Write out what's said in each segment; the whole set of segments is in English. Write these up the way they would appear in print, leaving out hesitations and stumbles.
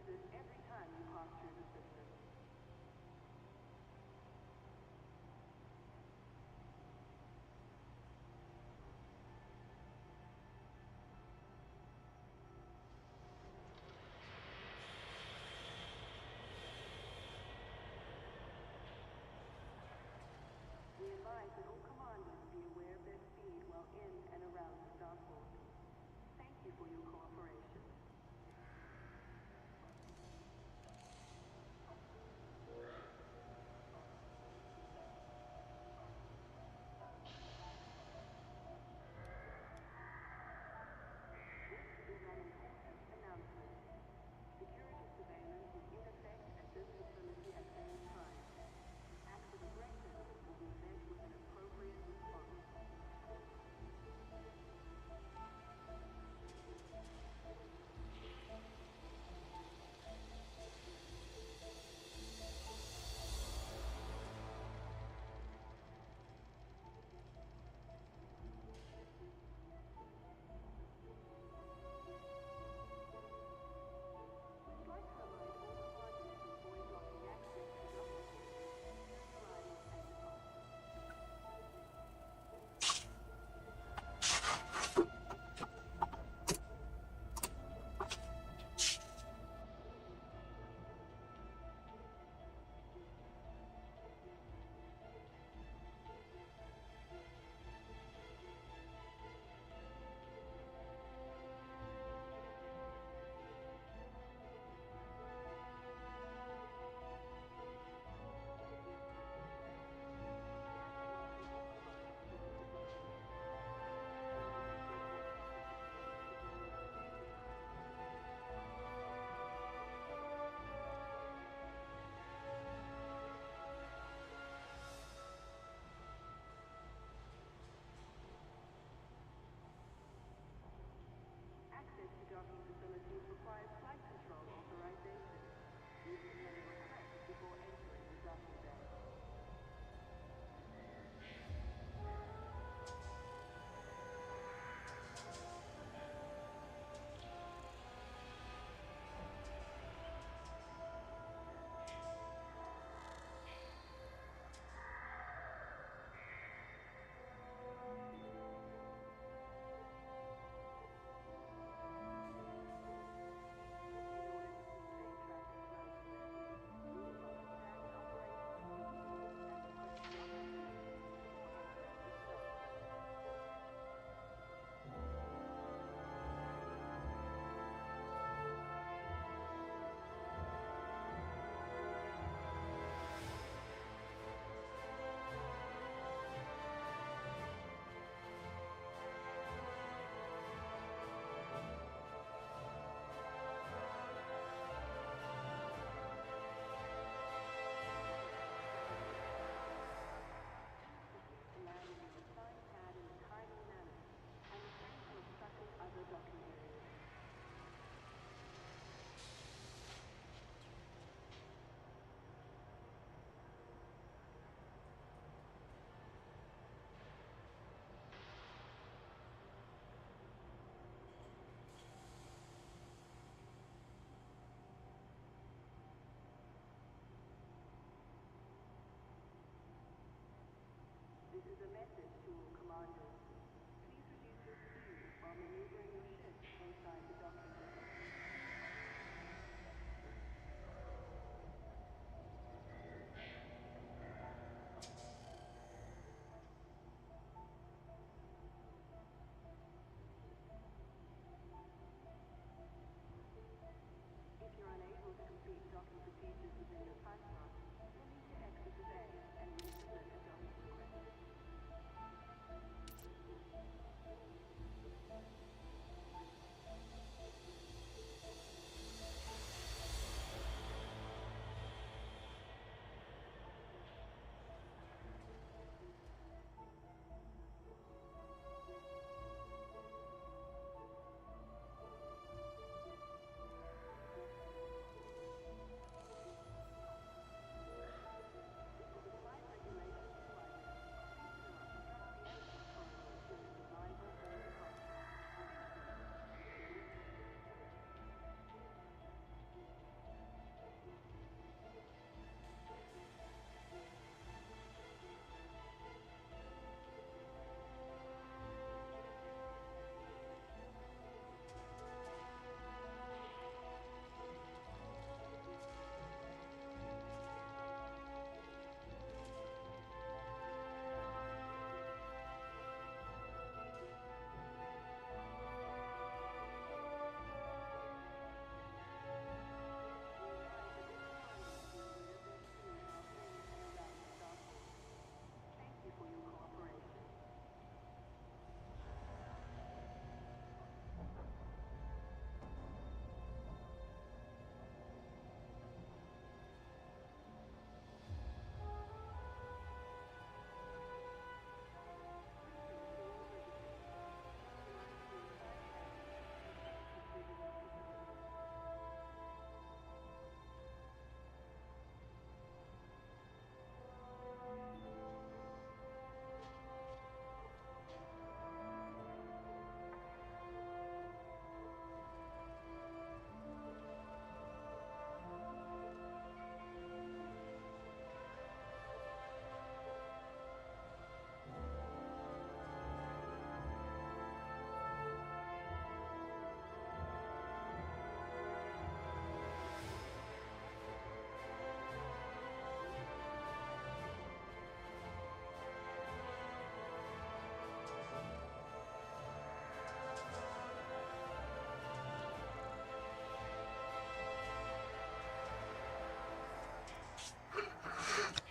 this every time you pass through the system. We advise that all commanders be aware of their speed while in and around the starport. Thank you for your cooperation.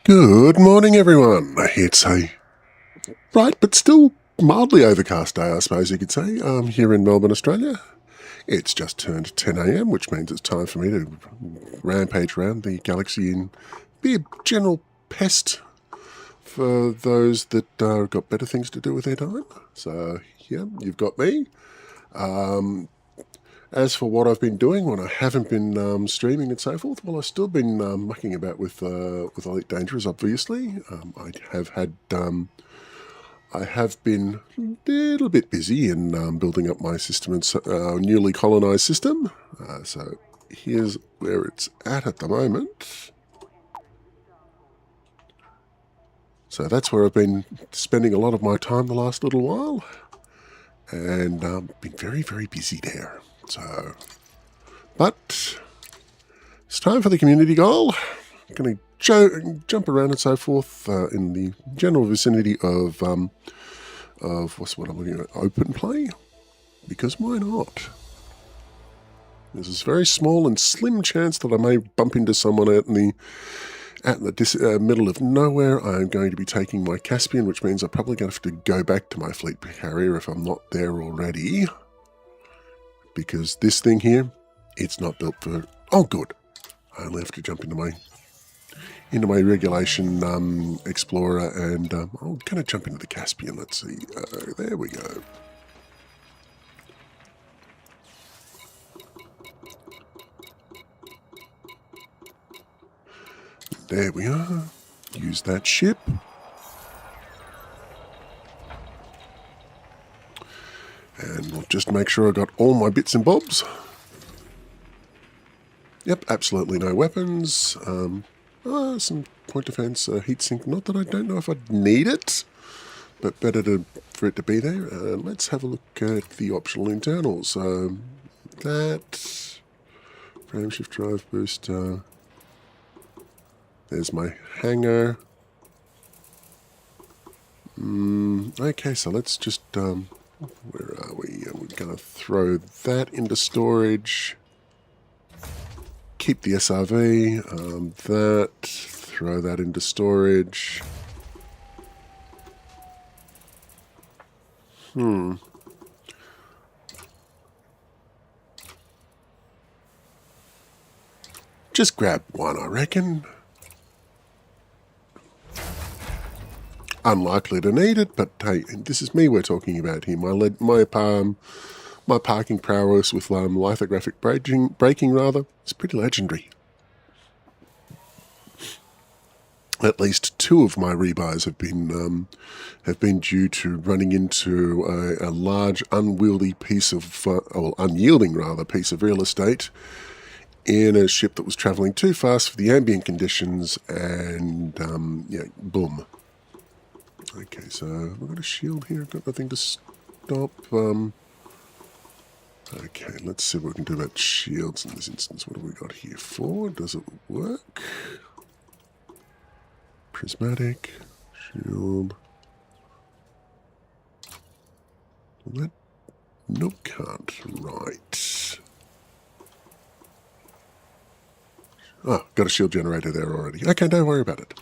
Good morning, everyone. It's a bright but still mildly overcast day, I suppose you could say, here in Melbourne, Australia. It's just turned 10 a.m, which means it's time for me to rampage around the galaxy and be a general pest for those that got better things to do with their time. So, yeah, you've got me. As for what I've been doing when I haven't been streaming and so forth, well, I've still been mucking about with Elite Dangerous, obviously. I have been a little bit busy in building up my system and newly colonised system. So here's where it's at the moment. So that's where I've been spending a lot of my time the last little while, and been very, very busy there. So, but it's time for the community goal. I'm going to jump around and so forth in the general vicinity of what's what I'm looking at, open play, because why not? There's this very small and slim chance that I may bump into someone out in the middle of nowhere. I'm going to be taking my Caspian, which means I'm probably going to have to go back to my fleet carrier if I'm not there already, because this thing here, it's not built for. Oh, good. I only have to jump into my regulation explorer, and I'm going to jump into the Caspian. Let's see. There we go. There we are. Use that ship. And we'll just make sure I got all my bits and bobs. Yep, absolutely no weapons. Some point defense, heatsink. Not that I don't know if I'd need it, but better for it to be there. Let's have a look at the optional internals. That frame shift drive booster. There's my hangar. Okay, so let's just where are we? We're going to throw that into storage. Keep the SRV, throw that into storage. Just grab one, I reckon. Unlikely to need it, but hey, this is me we're talking about here. My parking prowess with lithographic braking rather, is pretty legendary. At least two of my rebuys have been due to running into a large unyielding piece of real estate in a ship that was travelling too fast for the ambient conditions, and yeah, boom. Okay, so we've got a shield here. I've got nothing to stop. Okay, let's see what we can do about shields in this instance. What have we got here for? Does it work? Prismatic, shield. Well, that, nope, can't. Right. Oh, got a shield generator there already. Okay, don't worry about it.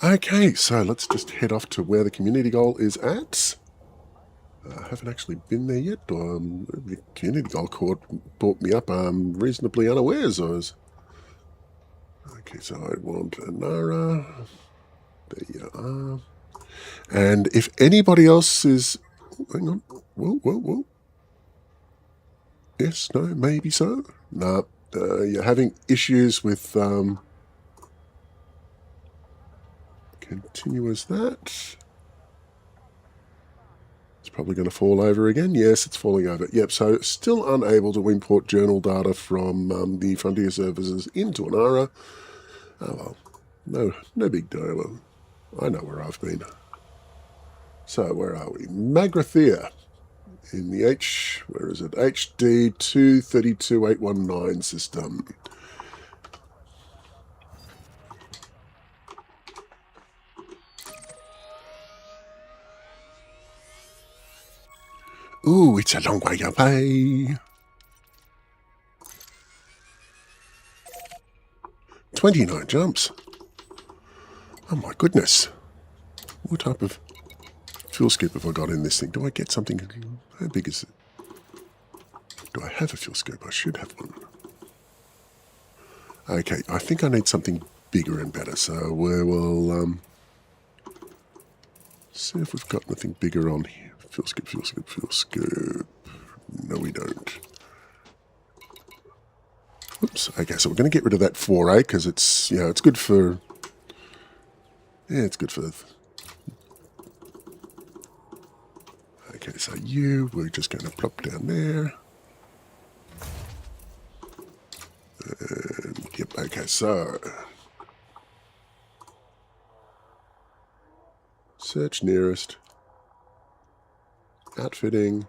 Okay, so let's just head off to where the community goal is at. I haven't actually been there yet. The community goal court brought me up reasonably unawares. Okay, so I want Anara. There you are. And if anybody else is... Hang on. Whoa. Yes, no, maybe so. No, you're having issues with... Continue as that. It's probably going to fall over again. Yes, it's falling over. Yep, so still unable to import journal data from the Frontier services into Anara. Oh well, no big deal. I know where I've been. So where are we? Magrathea in the where is it? HD 232819 system. Ooh, it's a long way away. 29 jumps. Oh my goodness. What type of fuel scoop have I got in this thing? Do I get something? How big is it? Do I have a fuel scoop? I should have one. Okay, I think I need something bigger and better, so we will see if we've got anything bigger on here. Fuel scoop, fuel scoop, fuel scoop. No, we don't. Oops. Okay, so we're going to get rid of that 4A because it's, you know, it's good for... Yeah, it's good for... Okay, so we're just going to plop down there. And, yep, okay, so... Search nearest. Outfitting.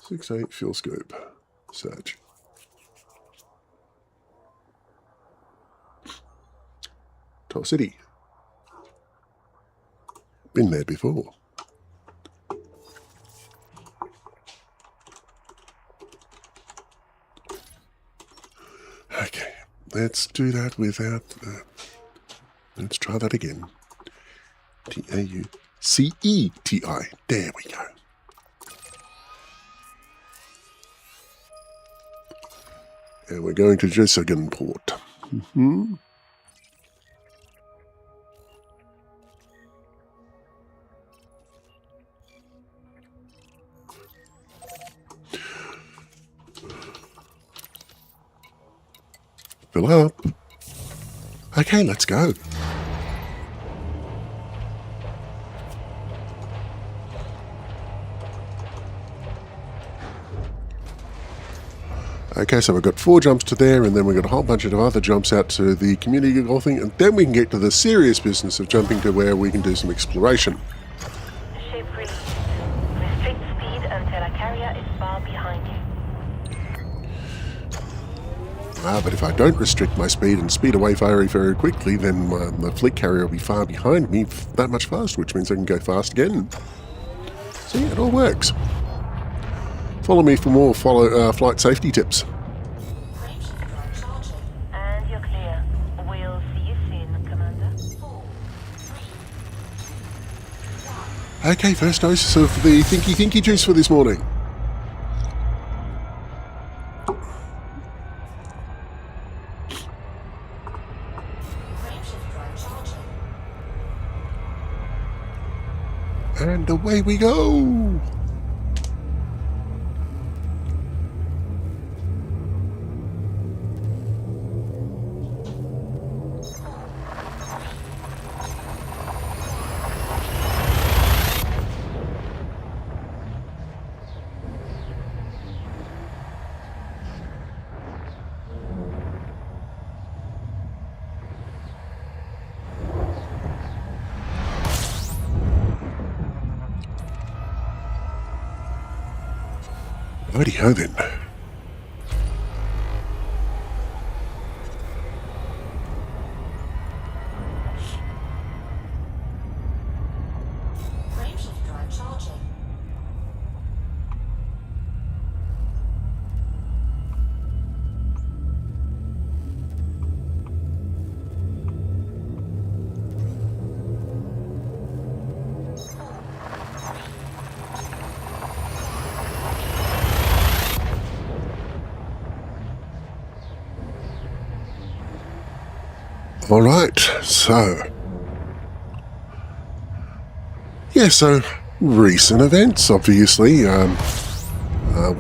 Six, 8, fuel scoop. Search. Toll City. Been there before. Okay, let's do that without... let's try that again. T-A-U-C-E-T-I. There we go. And we're going to Jessugenport. Mm-hmm. Fill up. Okay, let's go. Okay, so we've got 4 jumps to there, and then we've got a whole bunch of other jumps out to the community goal thing, and then we can get to the serious business of jumping to where we can do some exploration. Ship released. Restrict speed until a carrier is far behind you. But if I don't restrict my speed and speed away very, very quickly, then the fleet carrier will be far behind me that much faster, which means I can go fast again. See, it all works. Follow me for more flight safety tips. And you're clear. We'll see you soon, Commander. Okay, first dose of the thinky juice for this morning. And away we go! Righty-ho then. Frameshift drive charging. All right, so recent events, obviously.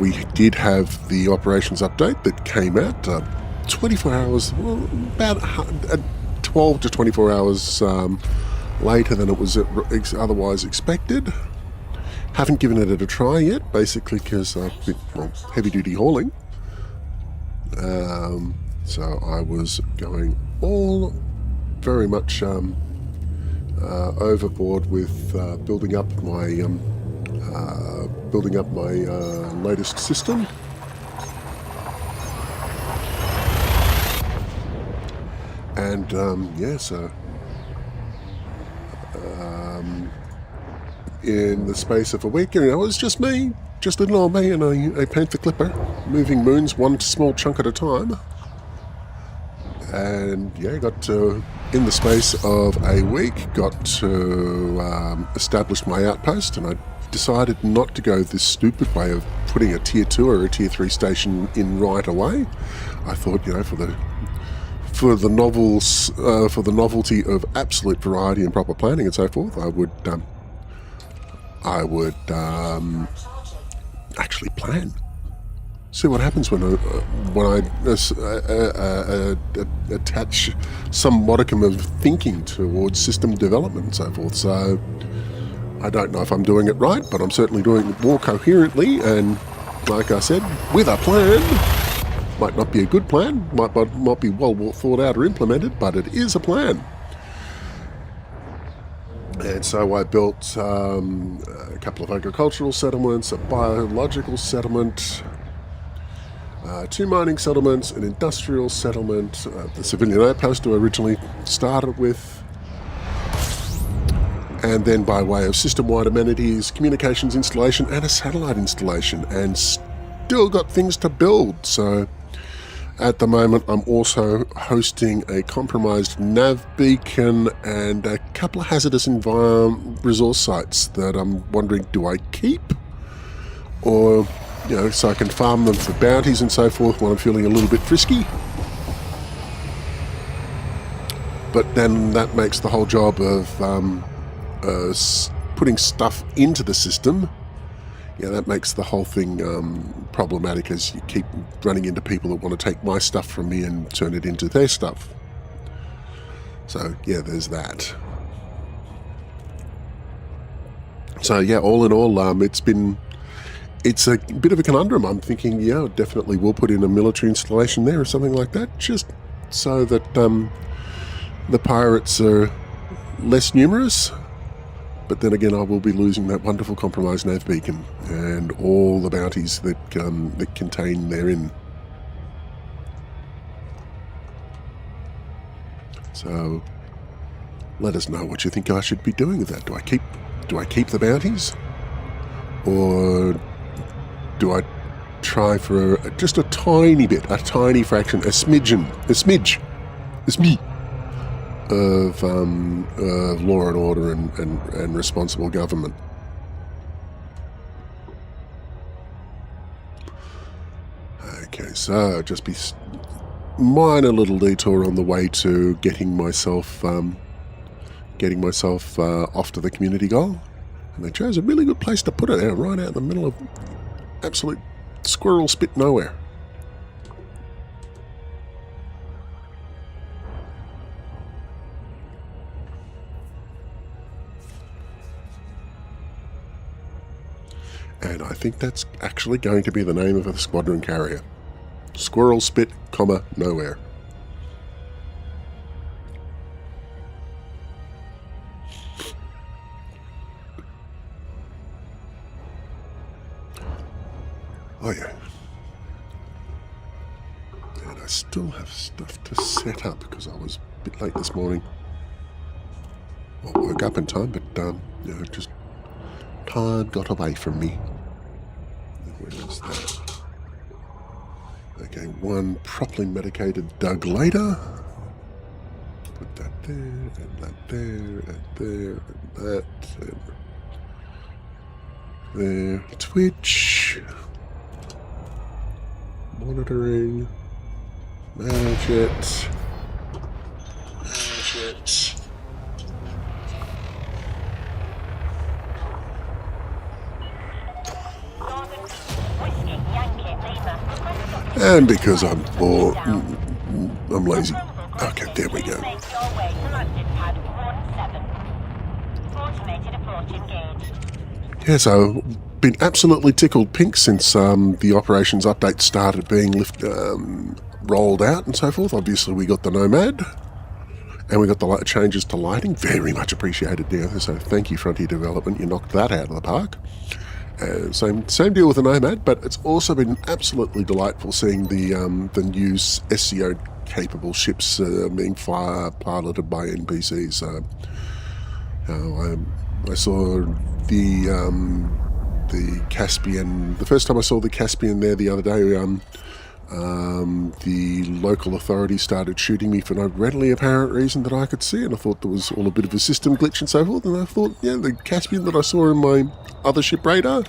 We did have the operations update that came out 24 hours, well, about 12 to 24 hours later than it was otherwise expected. Haven't given it a try yet, basically because I've been heavy-duty hauling. So I was going all very much overboard with building up my latest system. And yeah, so in the space of a week, it was just me, just little old me and a Panther Clipper, moving moons one small chunk at a time. And yeah, got to, in the space of a week, got to establish my outpost, and I decided not to go this stupid way of putting a tier 2 or a tier 3 station in right away. I thought, for the novelty of absolute variety and proper planning and so forth, I would actually plan. See what happens when I attach some modicum of thinking towards system development and so forth. So I don't know if I'm doing it right, but I'm certainly doing it more coherently and, like I said, with a plan. Might not be a good plan, might be well thought out or implemented, but it is a plan. And so I built a couple of agricultural settlements, a biological settlement, 2 mining settlements, an industrial settlement, the civilian outpost I originally started with, and then by way of system-wide amenities, communications installation, and a satellite installation, and still got things to build. So at the moment, I'm also hosting a compromised nav beacon and a couple of hazardous resource sites that I'm wondering, do I keep? Or, so I can farm them for bounties and so forth when I'm feeling a little bit frisky. But then that makes the whole job of putting stuff into the system, that makes the whole thing problematic, as you keep running into people that want to take my stuff from me and turn it into their stuff. So, yeah, there's that. So, yeah, all in all, it's a bit of a conundrum. I'm thinking, definitely we'll put in a military installation there or something like that, just so that the pirates are less numerous. But then again, I will be losing that wonderful compromised nav beacon and all the bounties that contain therein. So, let us know what you think I should be doing with that. Do I keep the bounties, or do I try for just a tiny bit, a tiny fraction, a smidge of law and order and responsible government? Okay, so just be minor little detour on the way to getting myself off to the community goal, and they chose a really good place to put it out, right out in the middle of absolute squirrel spit nowhere. And I think that's actually going to be the name of the squadron carrier. Squirrel spit, nowhere. Oh yeah. And I still have stuff to set up because I was a bit late this morning. Well, woke up in time, but just time got away from me. Where is that? Okay, one properly medicated Doug later. Put that there, and that there, and there, and that, and there. Twitch. Monitoring. Manage it. And because I'm poor, I'm lazy. Okay, there we go. Yes, I've been absolutely tickled pink since the operations update started being rolled out and so forth. Obviously, we got the Nomad, and we got the changes to lighting. Very much appreciated there. So thank you, Frontier Development. You knocked that out of the park. Same deal with the Nomad, but it's also been absolutely delightful seeing the new SCO capable ships being piloted by NPCs. So I saw the Caspian. The first time I saw the Caspian there the other day, the local authorities started shooting me for no readily apparent reason that I could see, and I thought there was all a bit of a system glitch and so forth. And I thought, yeah, the Caspian that I saw in my other ship radar,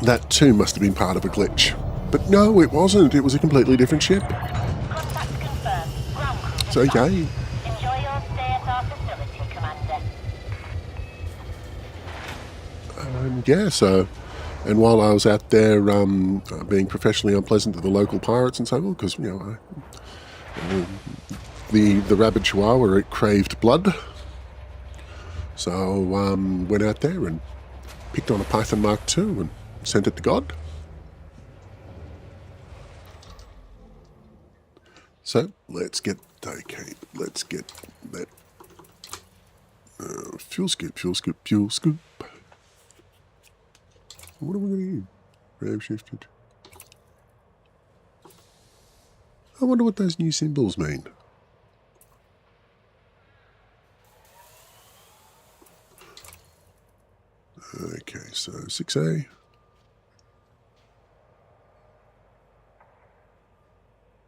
that too must have been part of a glitch. But no, it wasn't. It was a completely different ship. Contact confirmed. Ground crew. So yay. Enjoy your stay at our facility, Commander. Yeah, so, and while I was out there being professionally unpleasant to the local pirates and so forth, because, you know, the rabid chihuahua, it craved blood. So went out there and picked on a Python Mark II and sent it to God. So let's get that fuel scoop. What are we going to use? Ram shifted. I wonder what those new symbols mean. Okay, so 6A.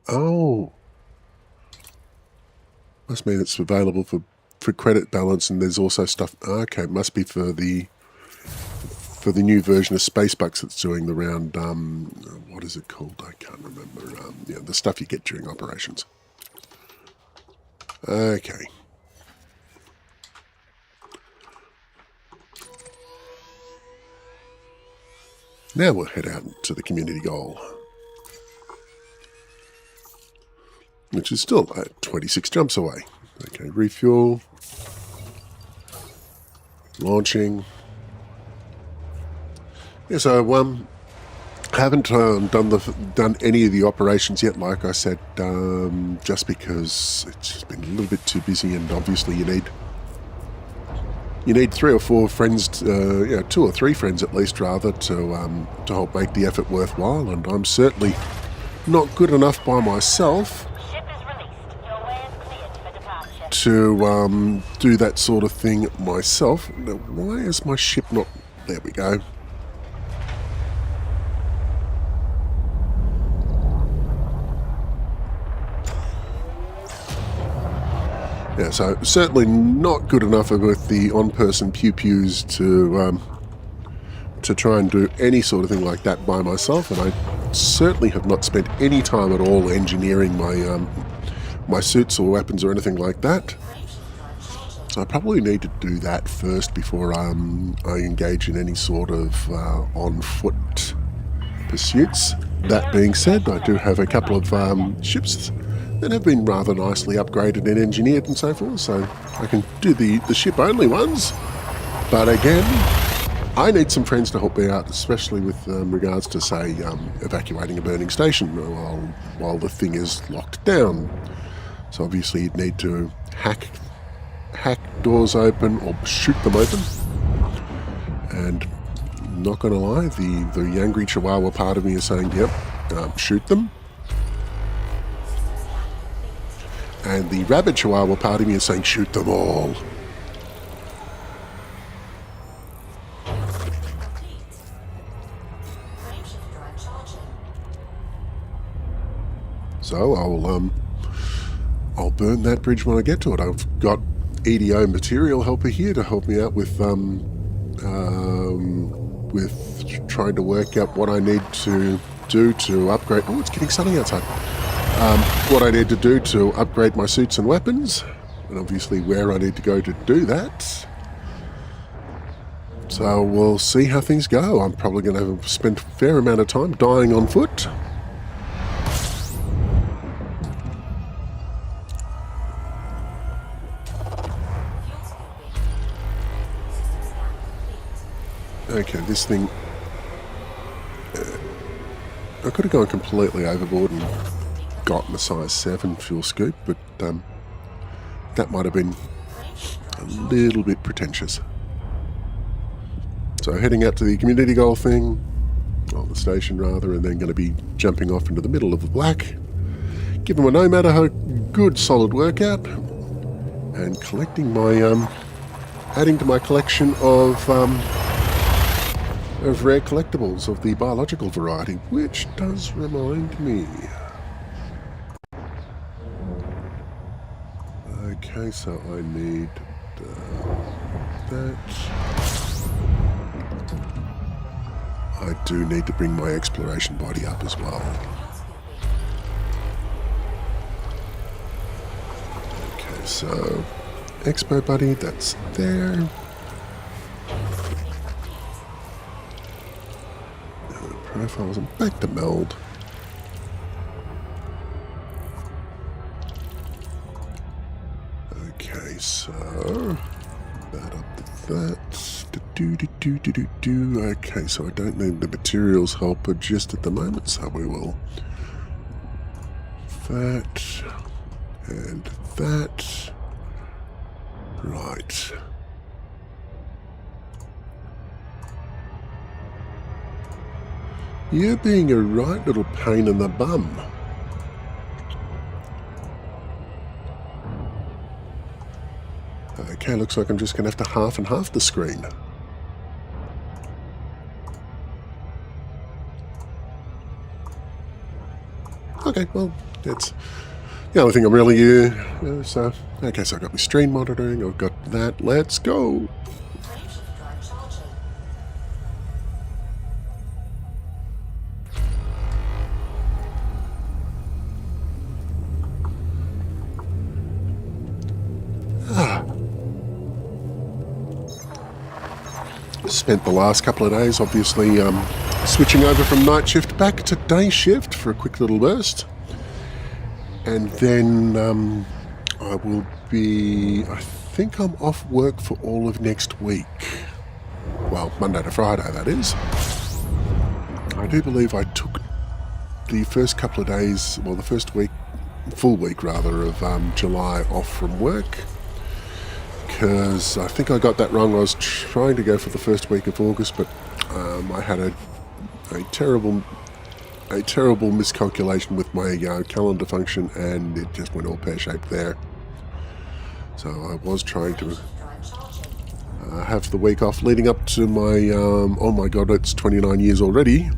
Oh. Must mean it's available for credit balance, and there's also stuff. Okay, it must be for the new version of Spacebucks that's doing the round. What is it called? I can't remember. Yeah, the stuff you get during operations. Okay. Now we'll head out to the community goal, which is still 26 jumps away. Okay, refuel, launching. Yeah, so haven't done any of the operations yet. Like I said, just because it's just been a little bit too busy, and obviously you need 3 or 4 friends, 2 or 3 friends at least, rather, to help make the effort worthwhile. And I'm certainly not good enough by myself Ship is released. Your way is cleared for departure. to do that sort of thing myself. Now, why is my ship not... There we go. Yeah, so certainly not good enough with the on-person pew-pews to try and do any sort of thing like that by myself, and I certainly have not spent any time at all engineering my suits or weapons or anything like that. So I probably need to do that first before I engage in any sort of on-foot pursuits. That being said, I do have a couple of ships that have been rather nicely upgraded and engineered and so forth, so I can do the ship-only ones. But again, I need some friends to help me out, especially with regards to, say, evacuating a burning station while the thing is locked down. So obviously you'd need to hack doors open or shoot them open. And not going to lie, the angry chihuahua part of me is saying, yep, shoot them. And the rabid chihuahua part of me is saying, shoot them all. So I'll burn that bridge when I get to it. I've got EDO material helper here to help me out with trying to work out what I need to do to upgrade. Oh, it's getting sunny outside. What I need to do to upgrade my suits and weapons, and obviously where I need to go to do that. So we'll see how things go. I'm probably going to have spent a fair amount of time dying on foot. Okay, this thing... I could have gone completely overboard and gotten a size 7 fuel scoop, but that might have been a little bit pretentious. So heading out to the community goal thing, or the station rather, and then going to be jumping off into the middle of the black. giving my Nomad a good solid workout, and collecting my adding to my collection of rare collectibles of the biological variety, which does remind me. Okay, so I need that. I do need to bring my exploration body up as well. Okay, so expo buddy, that's there. Profiles and back to meld. Okay, so that up to that. Okay, so I don't need the materials helper just at the moment, so we will that and that. Right. You're being a right little pain in the bum. Okay, looks like I'm just going to have to half and half the screen. Okay, well, that's the only thing I'm really so, okay, so I've got my stream monitoring, I've got that, let's go! Spent the last couple of days, obviously, switching over from night shift back to day shift for a quick little burst. And then I will be, I think I'm off work for all of next week. Well, Monday to Friday, that is. I do believe I took the first couple of days, well, the first week, full week rather, of July off from work. Because I think I got that wrong. I was trying to go for the first week of August, but I had a terrible miscalculation with my calendar function, and it just went all pear-shaped there. So I was trying to have the week off leading up to my, oh my god, it's 29 years already.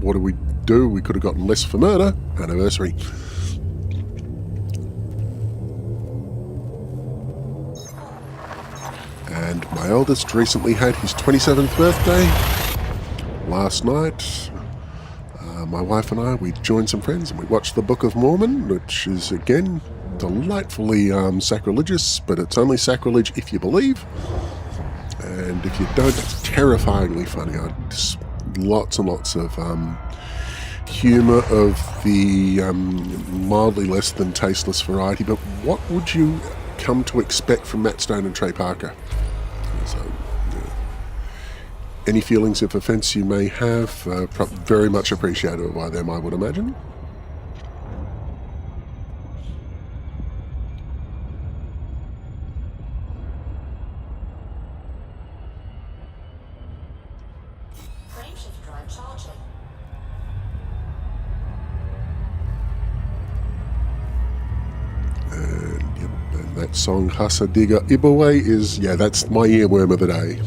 What do we do? We could have gotten less for murder anniversary. And my eldest recently had his 27th birthday last night. My wife and I, we joined some friends and we watched the Book of Mormon, which is, again, delightfully sacrilegious, but it's only sacrilege if you believe. And if you don't, it's terrifyingly funny. Just lots and lots of humour of the mildly less than tasteless variety. But what would you come to expect from Matt Stone and Trey Parker? So, any feelings of offence you may have, very much appreciated by them, I would imagine. And that song, Hasa Diga Ibawe, is, yeah, that's my earworm of the day.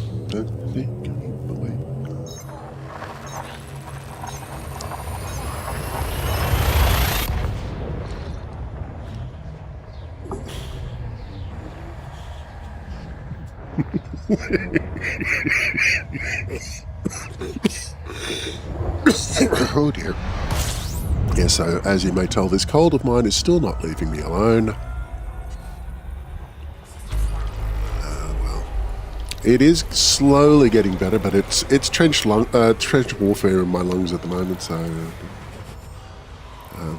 Oh dear. Yeah, so as you may tell, this cold of mine is still not leaving me alone. Well, it is slowly getting better, but it's trench warfare in my lungs at the moment, so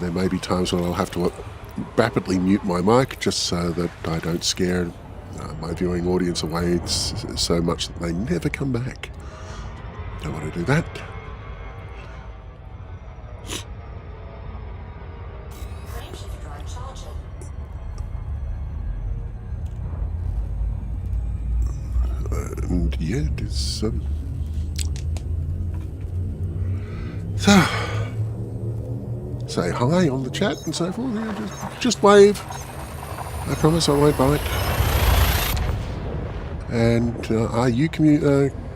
there may be times when I'll have to rapidly mute my mic just so that I don't scare my viewing audience away so much that they never come back. Don't want to do that. And yeah, it is so say hi on the chat and so forth. Just wave. I promise I won't bite. And are you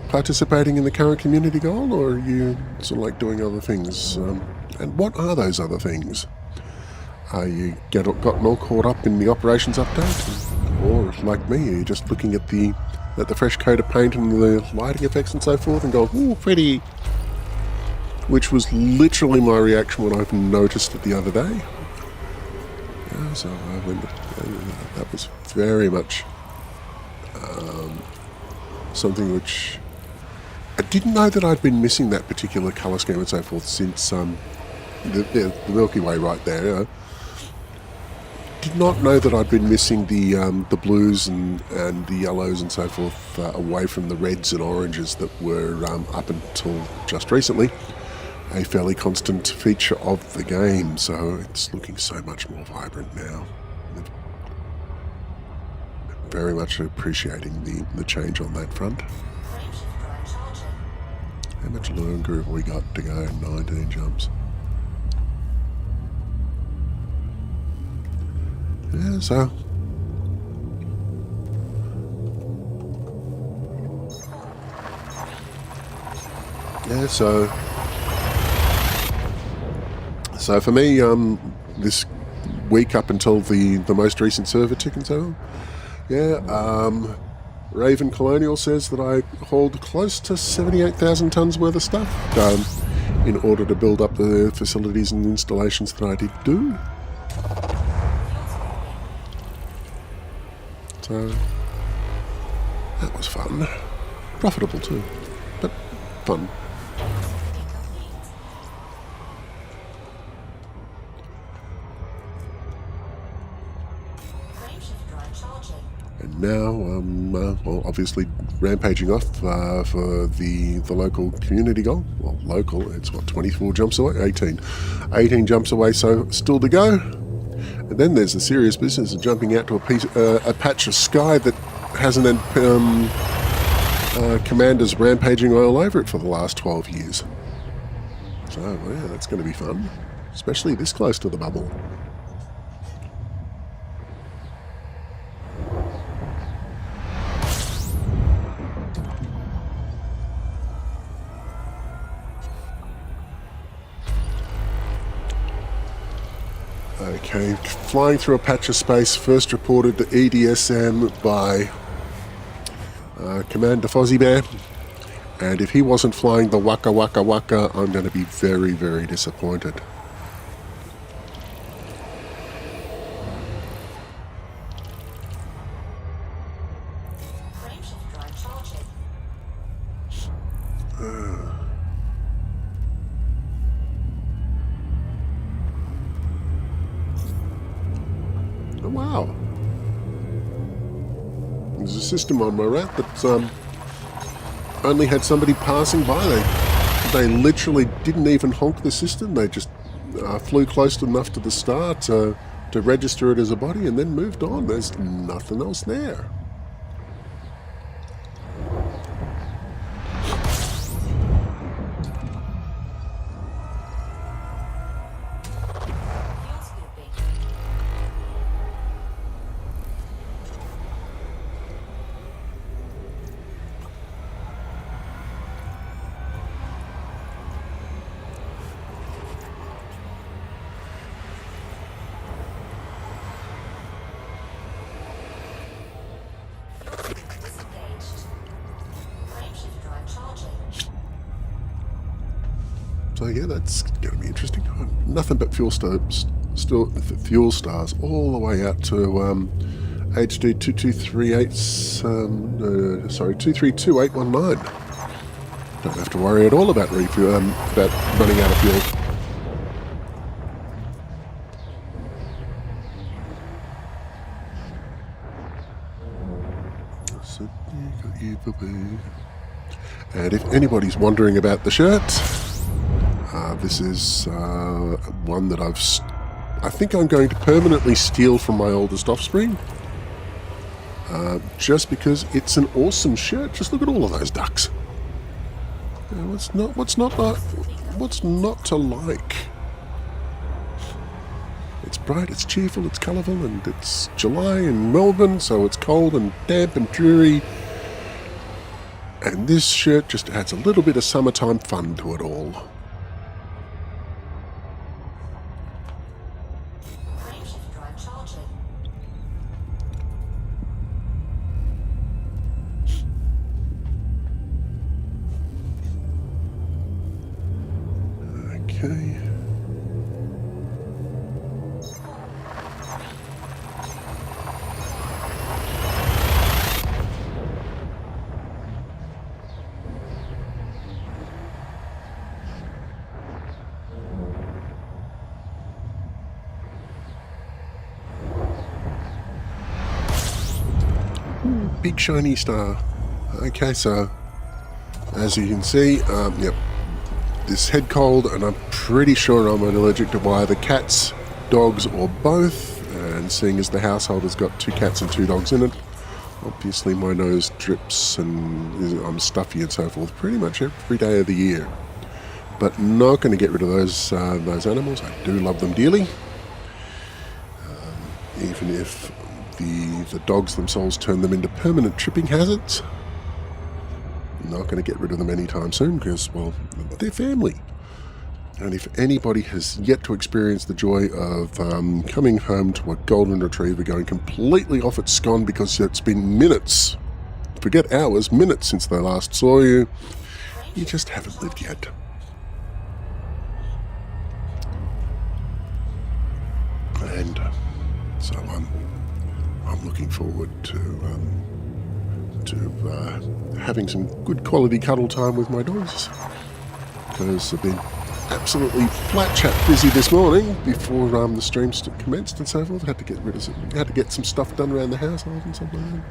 participating in the current community goal, or are you sort of like doing other things? And what are those other things? Are you gotten all caught up in the operations update? Or, like me, are you just looking at the fresh coat of paint and the lighting effects and so forth and go, ooh, pretty? Which was literally my reaction when I noticed it the other day. Yeah, so that was very much something which I didn't know that I'd been missing that particular colour scheme and so forth since the Milky Way right there. Did not know that I'd been missing the blues and the yellows and so forth away from the reds and oranges that were up until just recently a fairly constant feature of the game. So it's looking so much more vibrant now. Very much appreciating the change on that front. How much longer have we got to go? 19 jumps. Yeah, so for me, this week up until the most recent server tick and so on, Raven Colonial says that I hauled close to 78,000 tons worth of stuff in order to build up the facilities and installations that I did do. So that was fun. Profitable too, but fun. And now, well, obviously rampaging off for the local community goal. Well, local, it's what, 24 jumps away? 18 jumps away, so still to go. And then there's the serious business of jumping out to a patch of sky that hasn't had commanders rampaging all over it for the last 12 years. So, yeah, that's going to be fun, especially this close to the bubble. Okay, flying through a patch of space, first reported to EDSM by Commander Fozzie Bear. And if he wasn't flying the Waka Waka Waka, I'm going to be very, very disappointed. Oh, wow. There's a system on my route that's only had somebody passing by. They literally didn't even honk the system. They just flew close enough to the star to register it as a body and then moved on. There's nothing else there. So yeah, that's going to be interesting. Nothing but fuel stars all the way out to HD 232819. Don't have to worry at all about refuel, about running out of fuel. And if anybody's wondering about the shirt, this is one that I think I'm going to permanently steal from my oldest offspring, just because it's an awesome shirt. Just look at all of those ducks. What's not to like? It's bright, it's cheerful, it's colourful, and it's July in Melbourne, so it's cold and damp and dreary. And this shirt just adds a little bit of summertime fun to it all. Okay. Big shiny star. Okay, so as you can see, yep, this head cold, and I'm pretty sure I'm allergic to either cats, dogs, or both. And seeing as the household has got 2 cats and 2 dogs in it, obviously my nose drips and I'm stuffy and so forth pretty much every day of the year. But not going to get rid of those animals. I do love them dearly, even if the dogs themselves turn them into permanent tripping hazards. Not going to get rid of them anytime soon because, well, they're family. And if anybody has yet to experience the joy of coming home to a golden retriever going completely off its scone because it's been minutes, forget hours, minutes since they last saw you, you just haven't lived yet. And so I'm looking forward to having some good quality cuddle time with my dogs, because I've been absolutely flat chat busy this morning before the stream commenced and so forth. Had to get some stuff done around the household and something like that.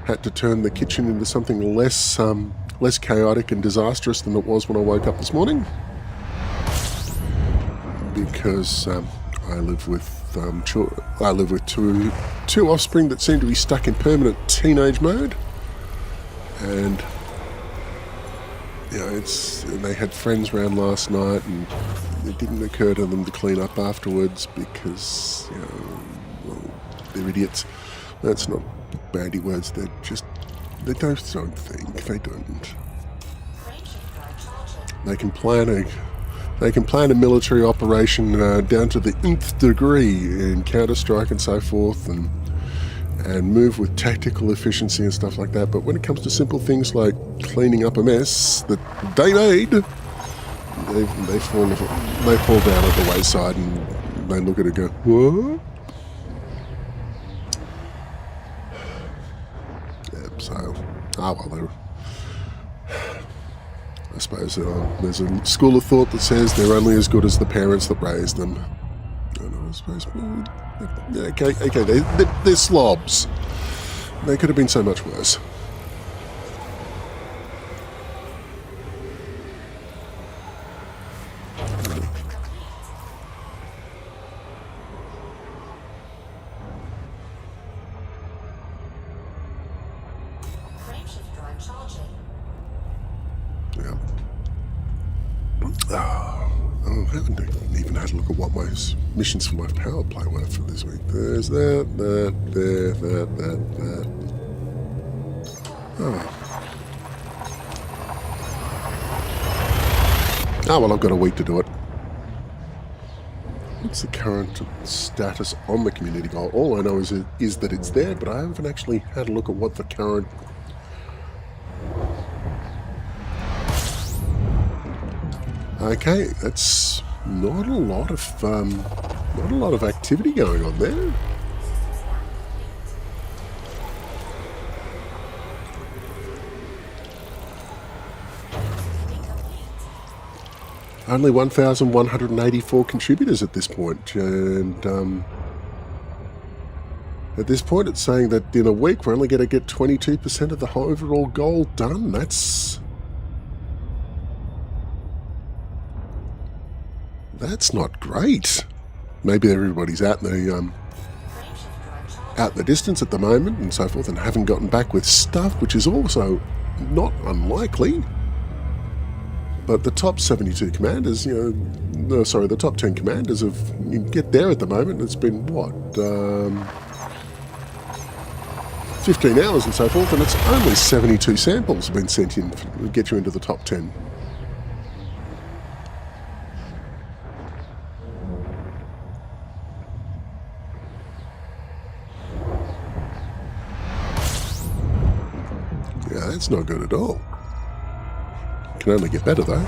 Had to turn the kitchen into something less chaotic and disastrous than it was when I woke up this morning, because I live with two offspring that seem to be stuck in permanent teenage mode, and they had friends around last night, and it didn't occur to them to clean up afterwards because well, they're idiots. That's not bandy words. They don't think. They don't. They can plan a military operation down to the nth degree in Counter-Strike and so forth, and move with tactical efficiency and stuff like that. But when it comes to simple things like cleaning up a mess that they made, they fall down at the wayside, and they look at it and go, what? Yeah, so, I suppose there's a school of thought that says they're only as good as the parents that raised them. And I suppose, well, okay, they're slobs. They could have been so much worse. Yeah. I haven't even had a look at what my missions for my power play were for this week. There's that. Oh, well, I've got a week to do it. What's the current status on the community goal? All I know is that it's there, but I haven't actually had a look at what the current... Okay, that's not a lot of activity going on there. Only 1,184 contributors at this point, and at this point it's saying that in a week we're only going to get 22% of the overall goal done. That's not great. Maybe everybody's out in the distance at the moment and so forth, and haven't gotten back with stuff, which is also not unlikely. But the top 72 commanders, the top 10 commanders you get there at the moment. It's been, what, 15 hours and so forth, and it's only 72 samples have been sent in to get you into the top 10. Yeah, that's not good at all. Can only get better though.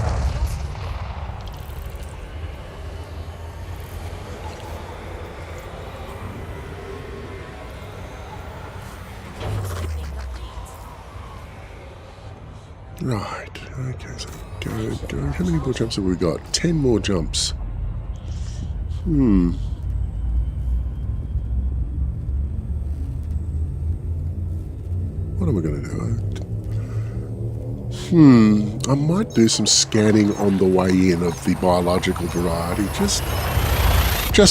Right, okay, so go. How many more jumps have we got? 10 more jumps. What am I going to do? I might do some scanning on the way in of the biological variety, just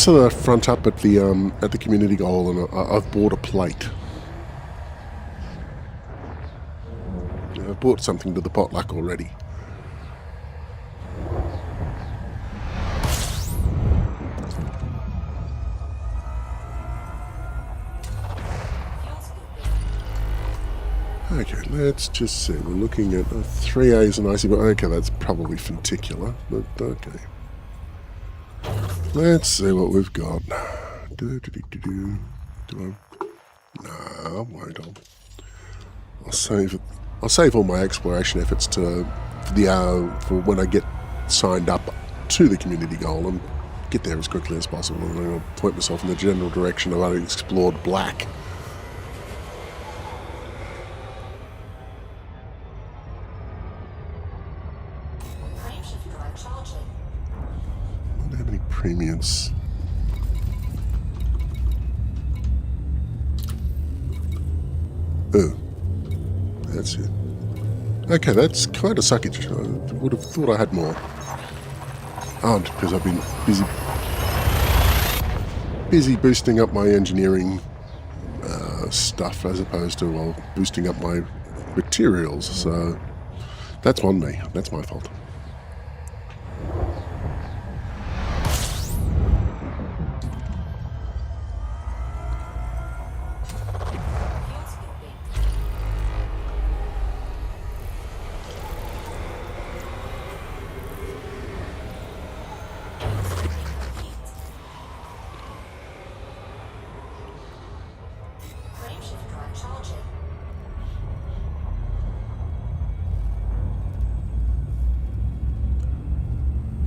so that I front up at the community goal, and I've bought a plate. I've bought something to the potluck already. Okay, let's just see. We're looking at 3As and IC. Okay, that's probably funicular, but okay. Let's see what we've got. No, I won't. I'll save all my exploration efforts for when I get signed up to the community goal and get there as quickly as possible. And then I'll point myself in the general direction of unexplored black. Don't have any premiums. Oh, that's it. Okay, that's kind of suckage. I would have thought I had more. Aren't, because I've been busy boosting up my engineering stuff as opposed to, well, boosting up my materials. So that's on me. That's my fault.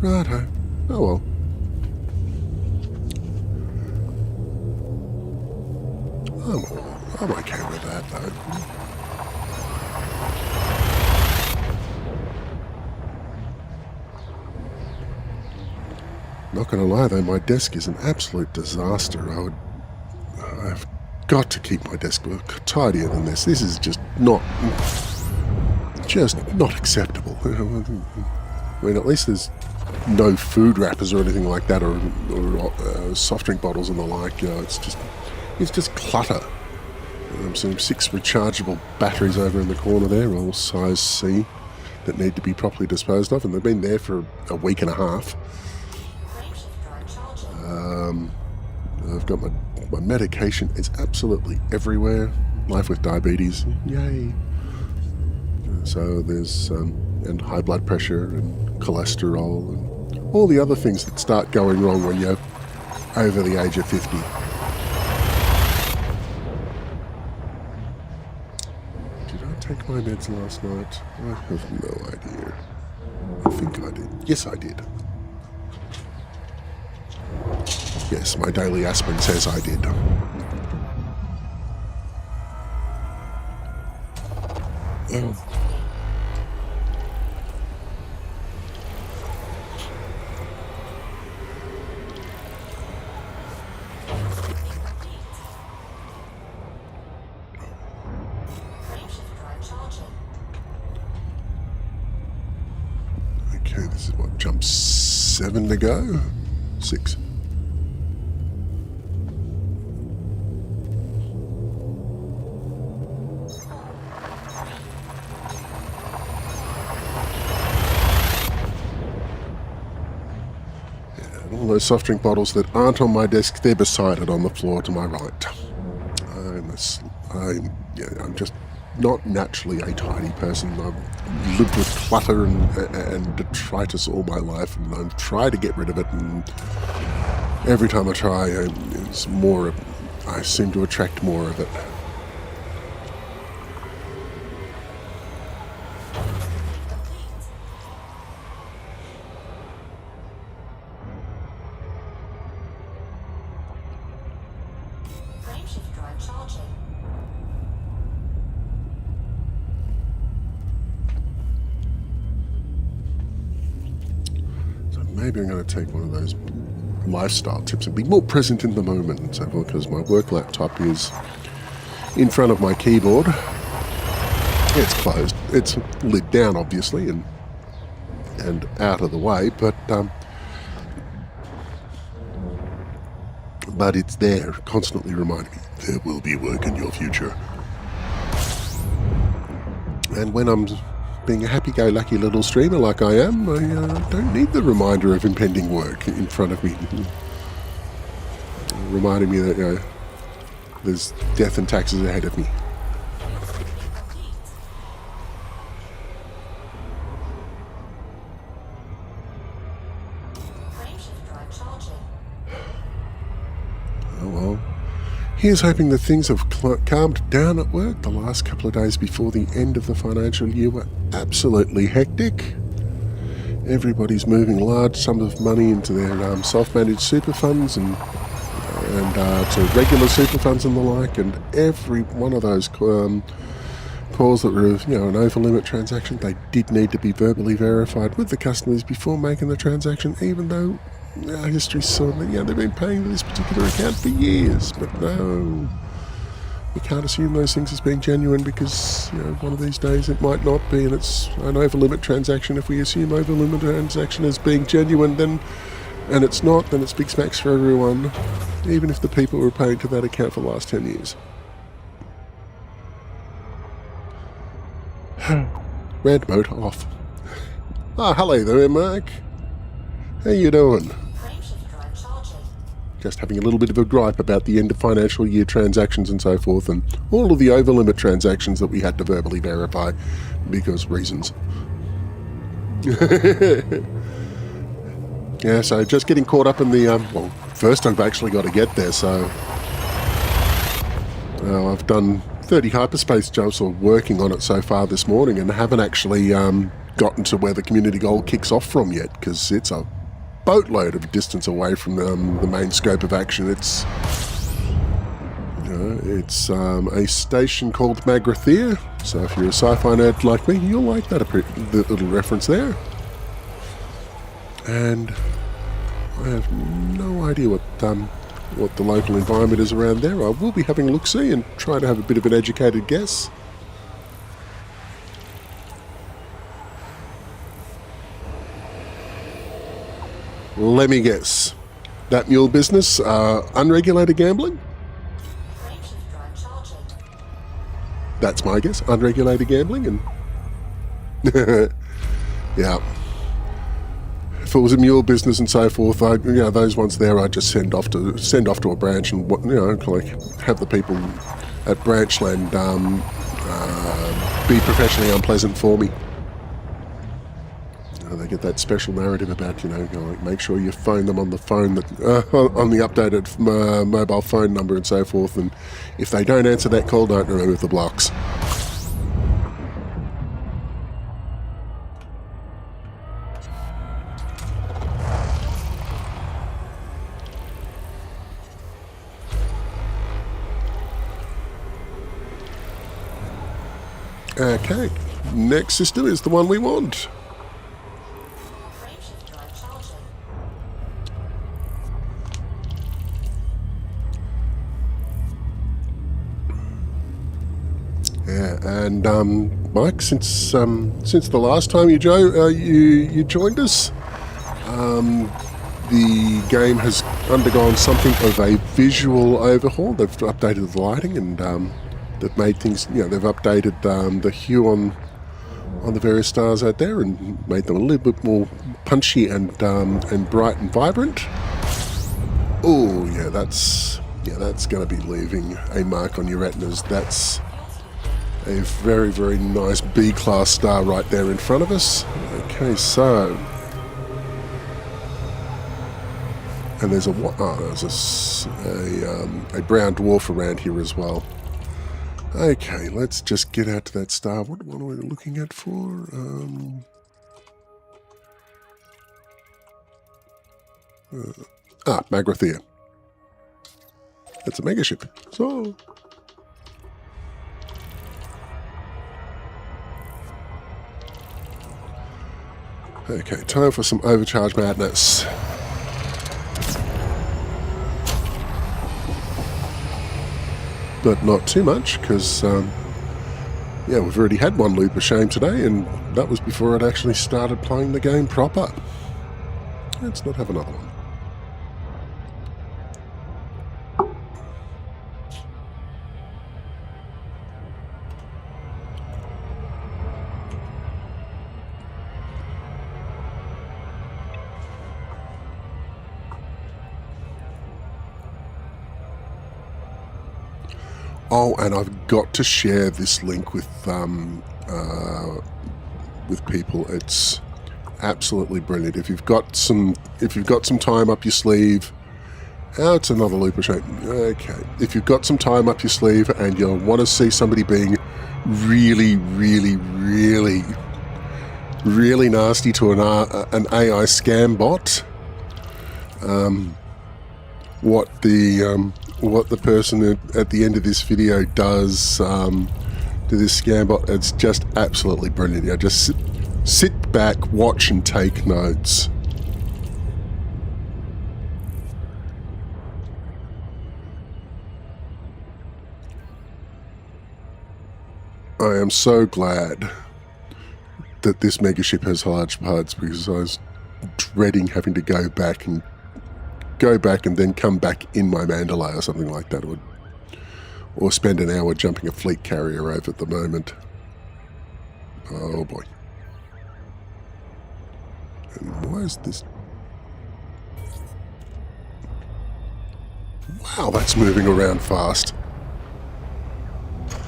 Righto. Oh well. I'm okay with that though. Not gonna lie though, my desk is an absolute disaster. I've got to keep my desk tidier than this. This is just not acceptable. I mean, at least there's no food wrappers or anything like that, or soft drink bottles and the like. It's just clutter. Some 6 rechargeable batteries over in the corner there, all size C, that need to be properly disposed of, and they've been there for a week and a half. I've got my medication. It's absolutely everywhere. Life with diabetes, yay! So there's and high blood pressure and cholesterol and all the other things that start going wrong when you're over the age of 50. Did I take my meds last night? I have no idea. I think I did. Yes, I did. Yes, my daily aspirin says I did. Okay, this is what, jump 7 to go? 6. All those soft drink bottles that aren't on my desk, they're beside it on the floor to my right. I'm just not naturally a tidy person. I've lived with clutter and detritus all my life, and I've tried to get rid of it, and every time I try, I seem to attract more of it. Maybe I'm going to take one of those lifestyle tips and be more present in the moment and so forth, because my work laptop is in front of my keyboard. It's closed. It's lid down, obviously, and out of the way, but it's there, constantly reminding me there will be work in your future. And when I'm being a happy-go-lucky little streamer like I am, I don't need the reminder of impending work in front of me, reminding me that there's death and taxes ahead of me. Oh well. Here's hoping that things have calmed down at work. The last couple of days before the end of the financial year were absolutely hectic. Everybody's moving large sums of money into their self-managed super funds and to regular super funds and the like, and every one of those calls that were an over-limit transaction, they did need to be verbally verified with the customers before making the transaction, even though our history saw that they've been paying this particular account for years. But no, we can't assume those things as being genuine, because one of these days it might not be, and it's an over-limit transaction. If we assume over-limit transaction as being genuine, and it's not, then it's big smacks for everyone, even if the people were paying to that account for the last 10 years. Rant mode off. Hello there, Mark. How you doing? Just having a little bit of a gripe about the end of financial year transactions and so forth, and all of the over-limit transactions that we had to verbally verify because reasons. Yeah, so just getting caught up in the, first I've actually got to get there, so I've done 30 hyperspace jumps, or working on it so far this morning, and haven't actually gotten to where the community goal kicks off from yet, because it's a boatload of distance away from the main scope of action. It's a station called Magrathea, so if you're a sci-fi nerd like me, you'll like that the little reference there. And I have no idea what the local environment is around there. I will be having a look-see and try to have a bit of an educated guess. Let me guess. That mule business, unregulated gambling? That's my guess. Unregulated gambling, and yeah. If it was a mule business and so forth, those ones there, I'd just send off to a branch and have the people at Branchland be professionally unpleasant for me. They get that special narrative about make sure you phone them on the phone on the updated mobile phone number and so forth, and if they don't answer that call, don't remove the blocks. Okay, next system is the one we want. Yeah, and Mike, since the last time you joined us, the game has undergone something of a visual overhaul. They've updated the lighting, and they've made things. They've updated the hue on the various stars out there, and made them a little bit more punchy and bright and vibrant. Oh yeah, that's going to be leaving a mark on your retinas. That's a very, very nice B-class star right there in front of us. Okay, so and there's a brown dwarf around here as well. Okay, let's just get out to that star. What are we looking at for? Magrathea. That's a megaship. So, okay, time for some overcharge madness. But not too much, because, yeah, we've already had one loop of shame today, and that was before I'd actually started playing the game proper. Let's not have another one. Oh, and I've got to share this link with people. It's absolutely brilliant. If you've got some time up your sleeve, it's another loop of shame. Okay, if you've got some time up your sleeve and you want to see somebody being really, really, really, really nasty to an AI scam bot, what the person at the end of this video does to this scam bot, it's just absolutely brilliant. Yeah, just sit back, watch and take notes. I am so glad that this megaship has large parts, because I was dreading having to go back and then come back in my Mandalay or something like that, or spend an hour jumping a fleet carrier over at the moment. Oh boy. And why is this? Wow, that's moving around fast.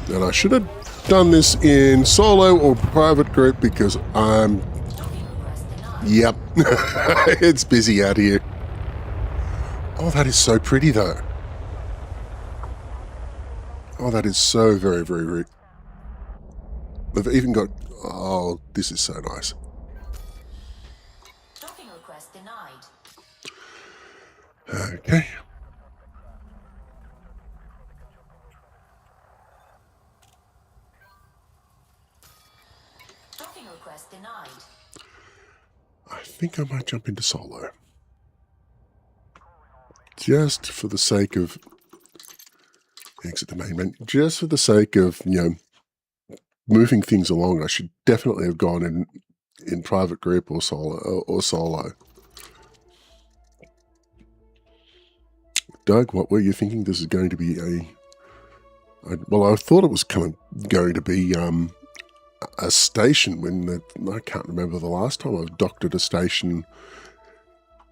And I should have done this in solo or private group, because I'm... Yep. It's busy out here. Oh, that is so pretty, though. Oh, that is so very, very rich. They've even got... Oh, this is so nice. Docking request denied. Okay. Docking request denied. I think I might jump into solo. Just for the sake of... Exit the main menu. Just for the sake of, moving things along. I should definitely have gone in private group or solo. Doug, what were you thinking? This is going to be well, I thought it was going to be a station when I can't remember the last time I've docked at a station,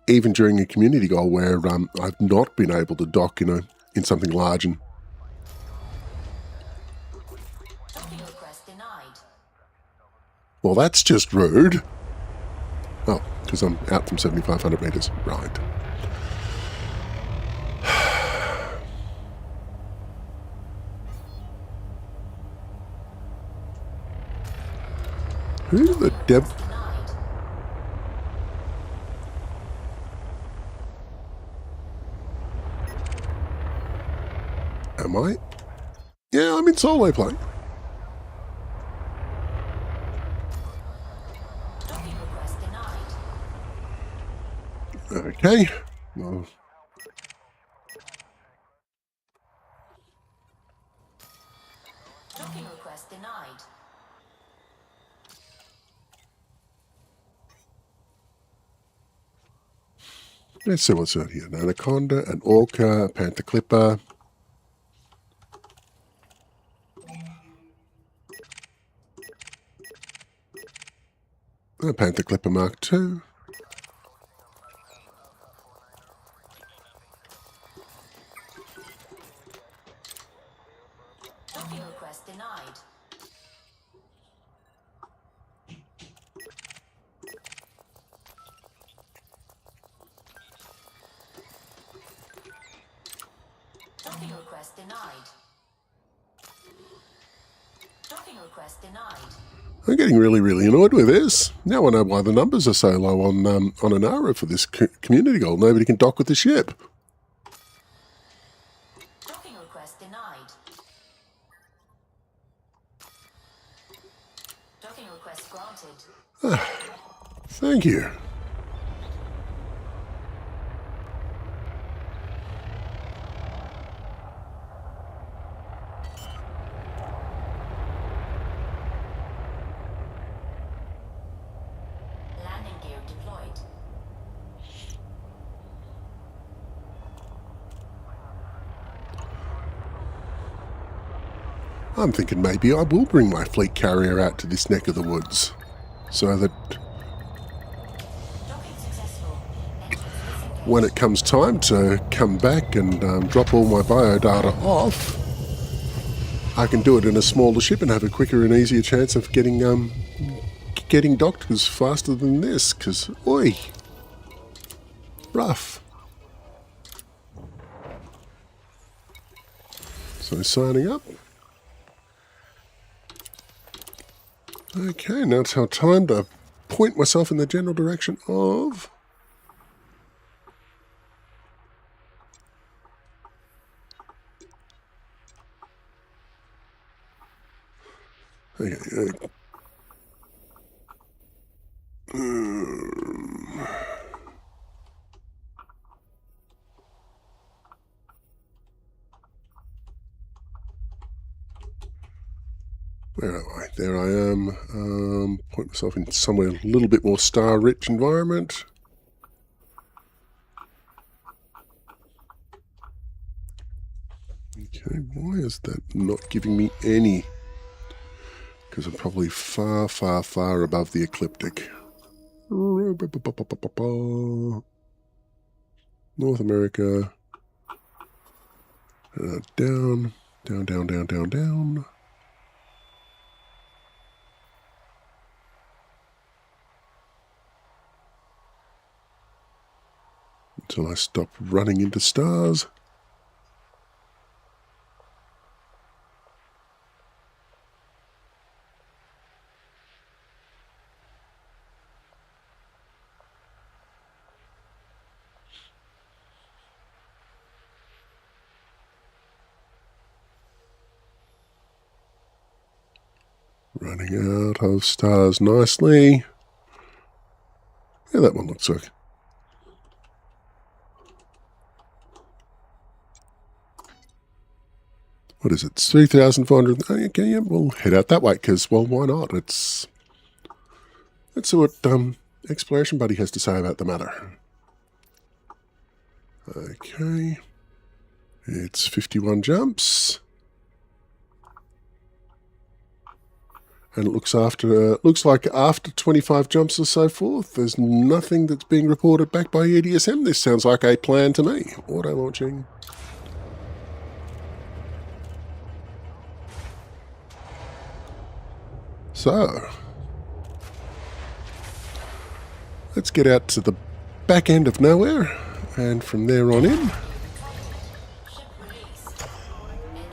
even during a community goal, where I've not been able to dock in something large. And well, that's just rude. Oh, because I'm out from 7,500 meters. Right. Who the devil? Am I? Yeah, I'm in solo play. Okay. Well, Docking request denied. let's see what's out here. An anaconda, an orca, a panther clipper. A panther clipper Mark II. Request denied. Docking request denied. Docking request denied. I'm getting really, really annoyed with this. Now I know why the numbers are so low on an ARA for this community goal. Nobody can dock with the ship. Docking request denied. Docking request granted. Thank you. Landing gear deployed. I'm thinking maybe I will bring my fleet carrier out to this neck of the woods so that Docking successful. Entrance disengaged. when it comes time to come back and drop all my biodata off, I can do it in a smaller ship and have a quicker and easier chance of getting doctors faster than this, because, oi, rough. So signing up. Okay, now it's our time to point myself in the general direction of... Okay, where am I? There I am. Point myself in somewhere a little bit more star-rich environment. Okay, why is that not giving me any? Because I'm probably far, far, far above the ecliptic. North America. Down, down, down, down, down, down. Until I stop running into stars. Running out of stars nicely. Yeah, that one looks okay. What is it? 3,400. Okay, yeah, we'll head out that way because, well, why not? Let's see what Exploration Buddy has to say about the matter. Okay. It's 51 jumps. And it looks like after 25 jumps or so forth, there's nothing that's being reported back by EDSM. This sounds like a plan to me. Auto launching. So, let's get out to the back end of nowhere, and from there on in. Ship released. Engines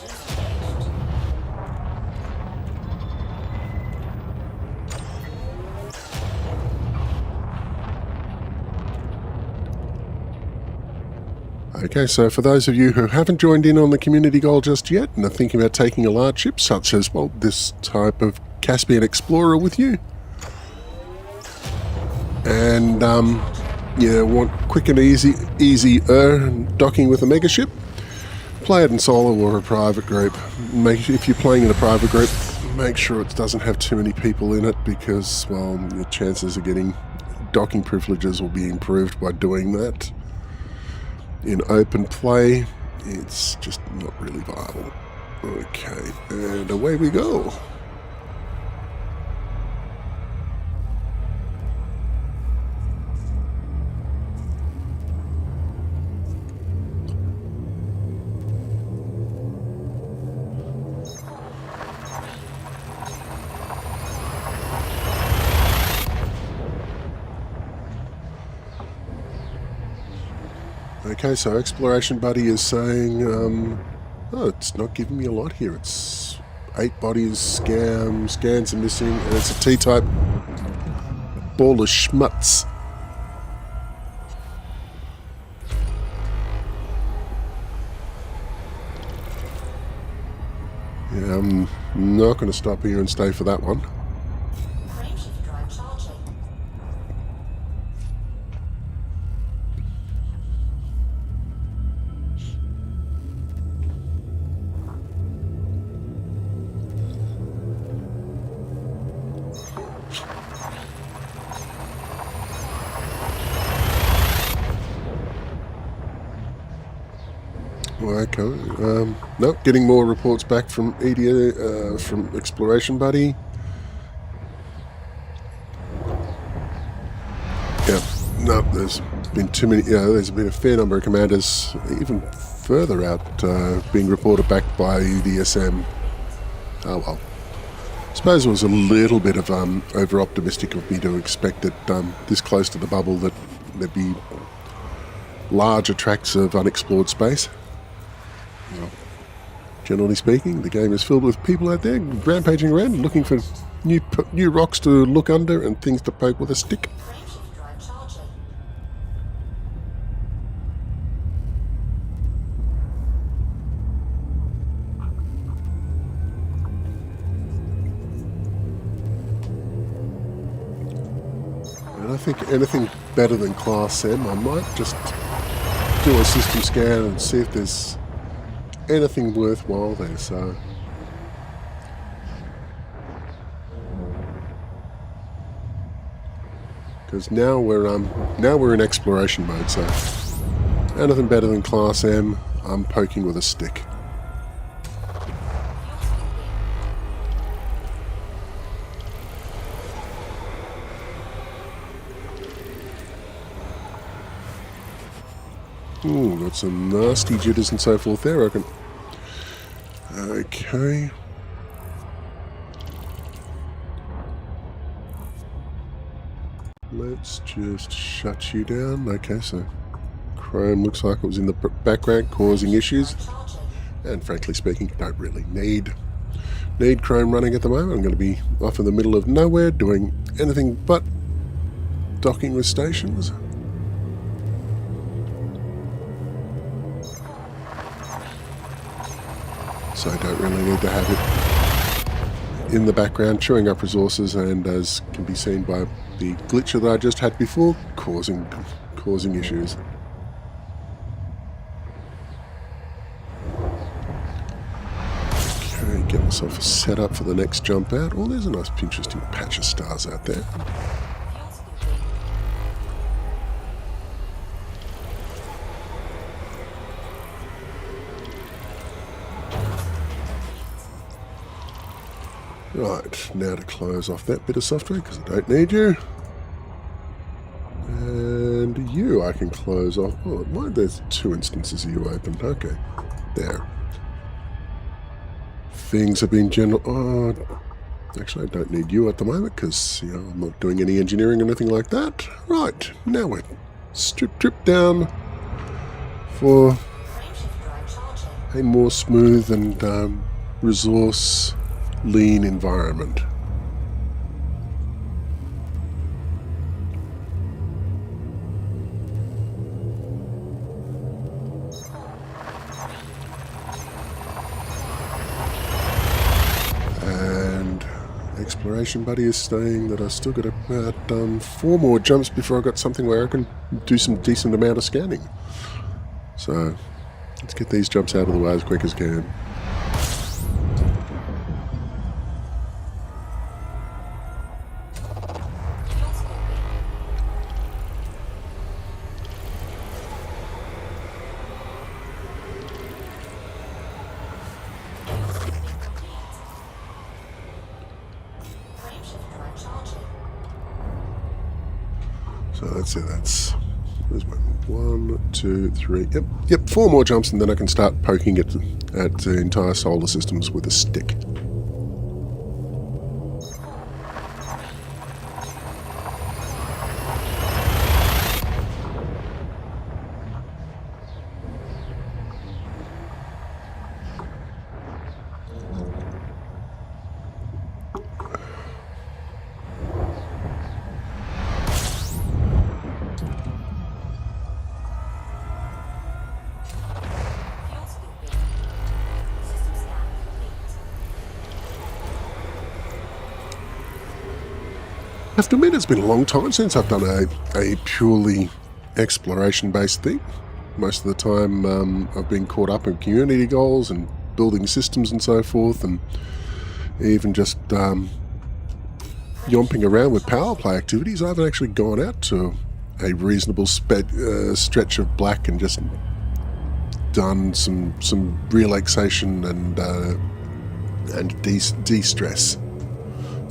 engaged. Okay, so for those of you who haven't joined in on the community goal just yet and are thinking about taking a large ship, such as, well, this type of Caspian Explorer with you, and want quick and easier docking with a mega ship, play it in solo or a private group. If you're playing in a private group, make sure it doesn't have too many people in it because, well, your chances of getting docking privileges will be improved by doing that. In open play, it's just not really viable. Okay, and away we go. Okay, so Exploration Buddy is saying, oh, it's not giving me a lot here. It's 8 bodies, scans are missing, and it's a T-type ball of schmutz. Yeah, I'm not going to stop here and stay for that one. Frameshift drive charging. Okay, nope, getting more reports back from EDA, from Exploration Buddy. Yep, no, there's been too many, there's been a fair number of commanders, even further out, being reported back by EDSM. Oh well. I suppose it was a little bit of over-optimistic of me to expect that this close to the bubble that there'd be larger tracts of unexplored space. Well, generally speaking, the game is filled with people out there rampaging around looking for new rocks to look under and things to poke with a stick. Frameshift drive charging. And I think anything better than Class M, I might just do a system scan and see if there's anything worthwhile there. So, because now we're in exploration mode. So, anything better than Class M, I'm poking with a stick. Ooh, got some nasty jitters and so forth there, I reckon. Okay. Let's just shut you down. Okay, so Chrome looks like it was in the background causing issues. And frankly speaking, don't really need Chrome running at the moment. I'm going to be off in the middle of nowhere doing anything but docking with stations. So I don't really need to have it in the background chewing up resources, and as can be seen by the glitcher that I just had before, causing issues. Okay, get myself set up for the next jump out. Oh, there's a nice interesting patch of stars out there. Right, now to close off that bit of software because I don't need you. And you I can close off. Oh, why there's 2 instances of you open. Okay, there. Things have been general. Oh, actually, I don't need you at the moment because I'm not doing any engineering or anything like that. Right, now we're strip down for a more smooth and resource lean environment. And Exploration Buddy is saying that I still got about 4 more jumps before I got something where I can do some decent amount of scanning. So let's get these jumps out of the way as quick as can. So that's it, there's 1, 2, 3, yep, 4 more jumps and then I can start poking at the entire solar systems with a stick. have to admit, it's been a long time since I've done a purely exploration-based thing. Most of the time I've been caught up in community goals and building systems and so forth, and even just yomping around with power play activities. I haven't actually gone out to a reasonable stretch of black and just done some relaxation and de-stress.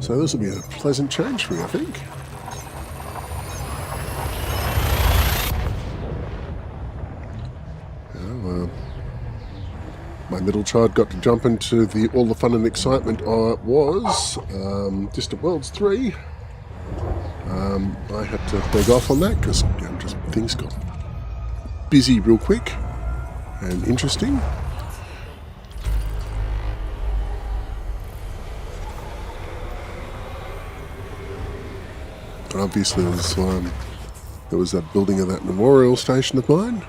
So this will be a pleasant change for me, I think. My middle child got to jump into all the fun and excitement was Distant Worlds 3. I had to beg off on that because just things got busy real quick and interesting. And obviously there was that building of that memorial station of mine,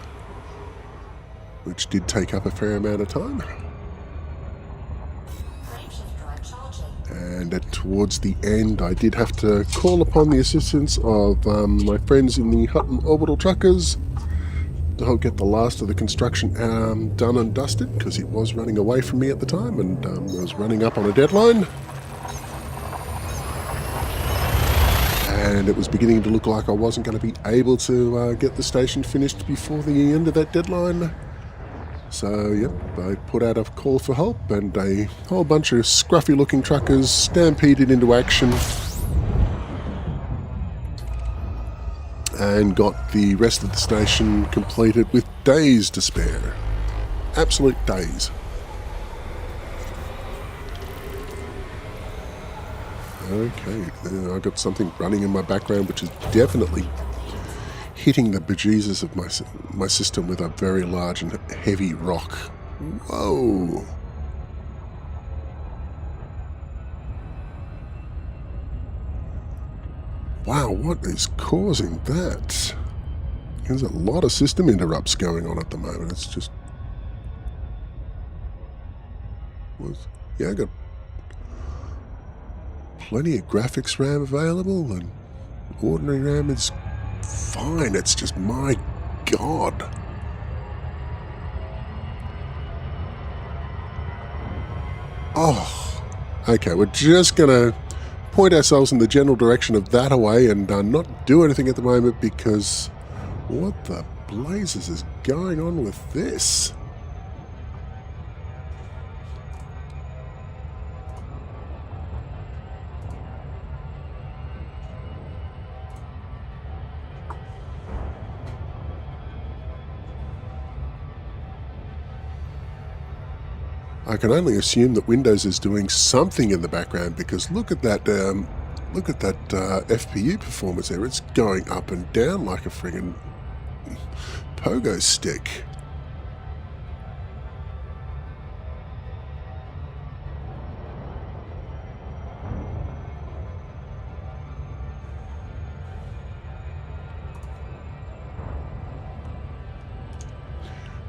which did take up a fair amount of time. And towards the end, I did have to call upon the assistance of my friends in the Hutton Orbital Truckers to help get the last of the construction done and dusted, because it was running away from me at the time, and I was running up on a deadline. And it was beginning to look like I wasn't going to be able to get the station finished before the end of that deadline. So, yep, I put out a call for help, and a whole bunch of scruffy-looking truckers stampeded into action and got the rest of the station completed with days to spare. Absolute days. Okay, I got something running in my background which is definitely hitting the bejesus of my system with a very large and heavy rock. Whoa! Wow, what is causing that? There's a lot of system interrupts going on at the moment. It's just... Yeah, I got plenty of graphics RAM available, and ordinary RAM is fine. It's just, my God. Oh, okay, we're just gonna point ourselves in the general direction of that away and not do anything at the moment, because what the blazes is going on with this? I can only assume that Windows is doing something in the background, because look at that FPU performance there. It's going up and down like a friggin' pogo stick.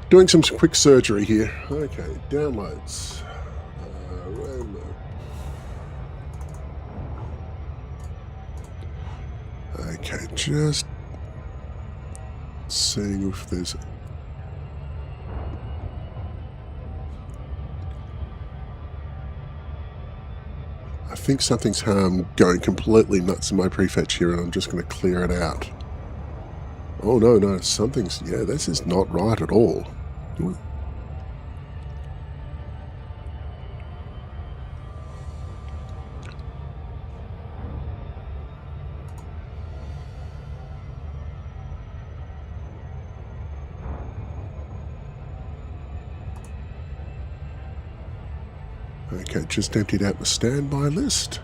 Doing some quick surgery here. Okay, downloads. RAM. Okay, just seeing if there's... I think something's going completely nuts in my prefetch here, and I'm just going to clear it out. Oh, no, something's... Yeah, this is not right at all. Okay, just emptied out the standby list.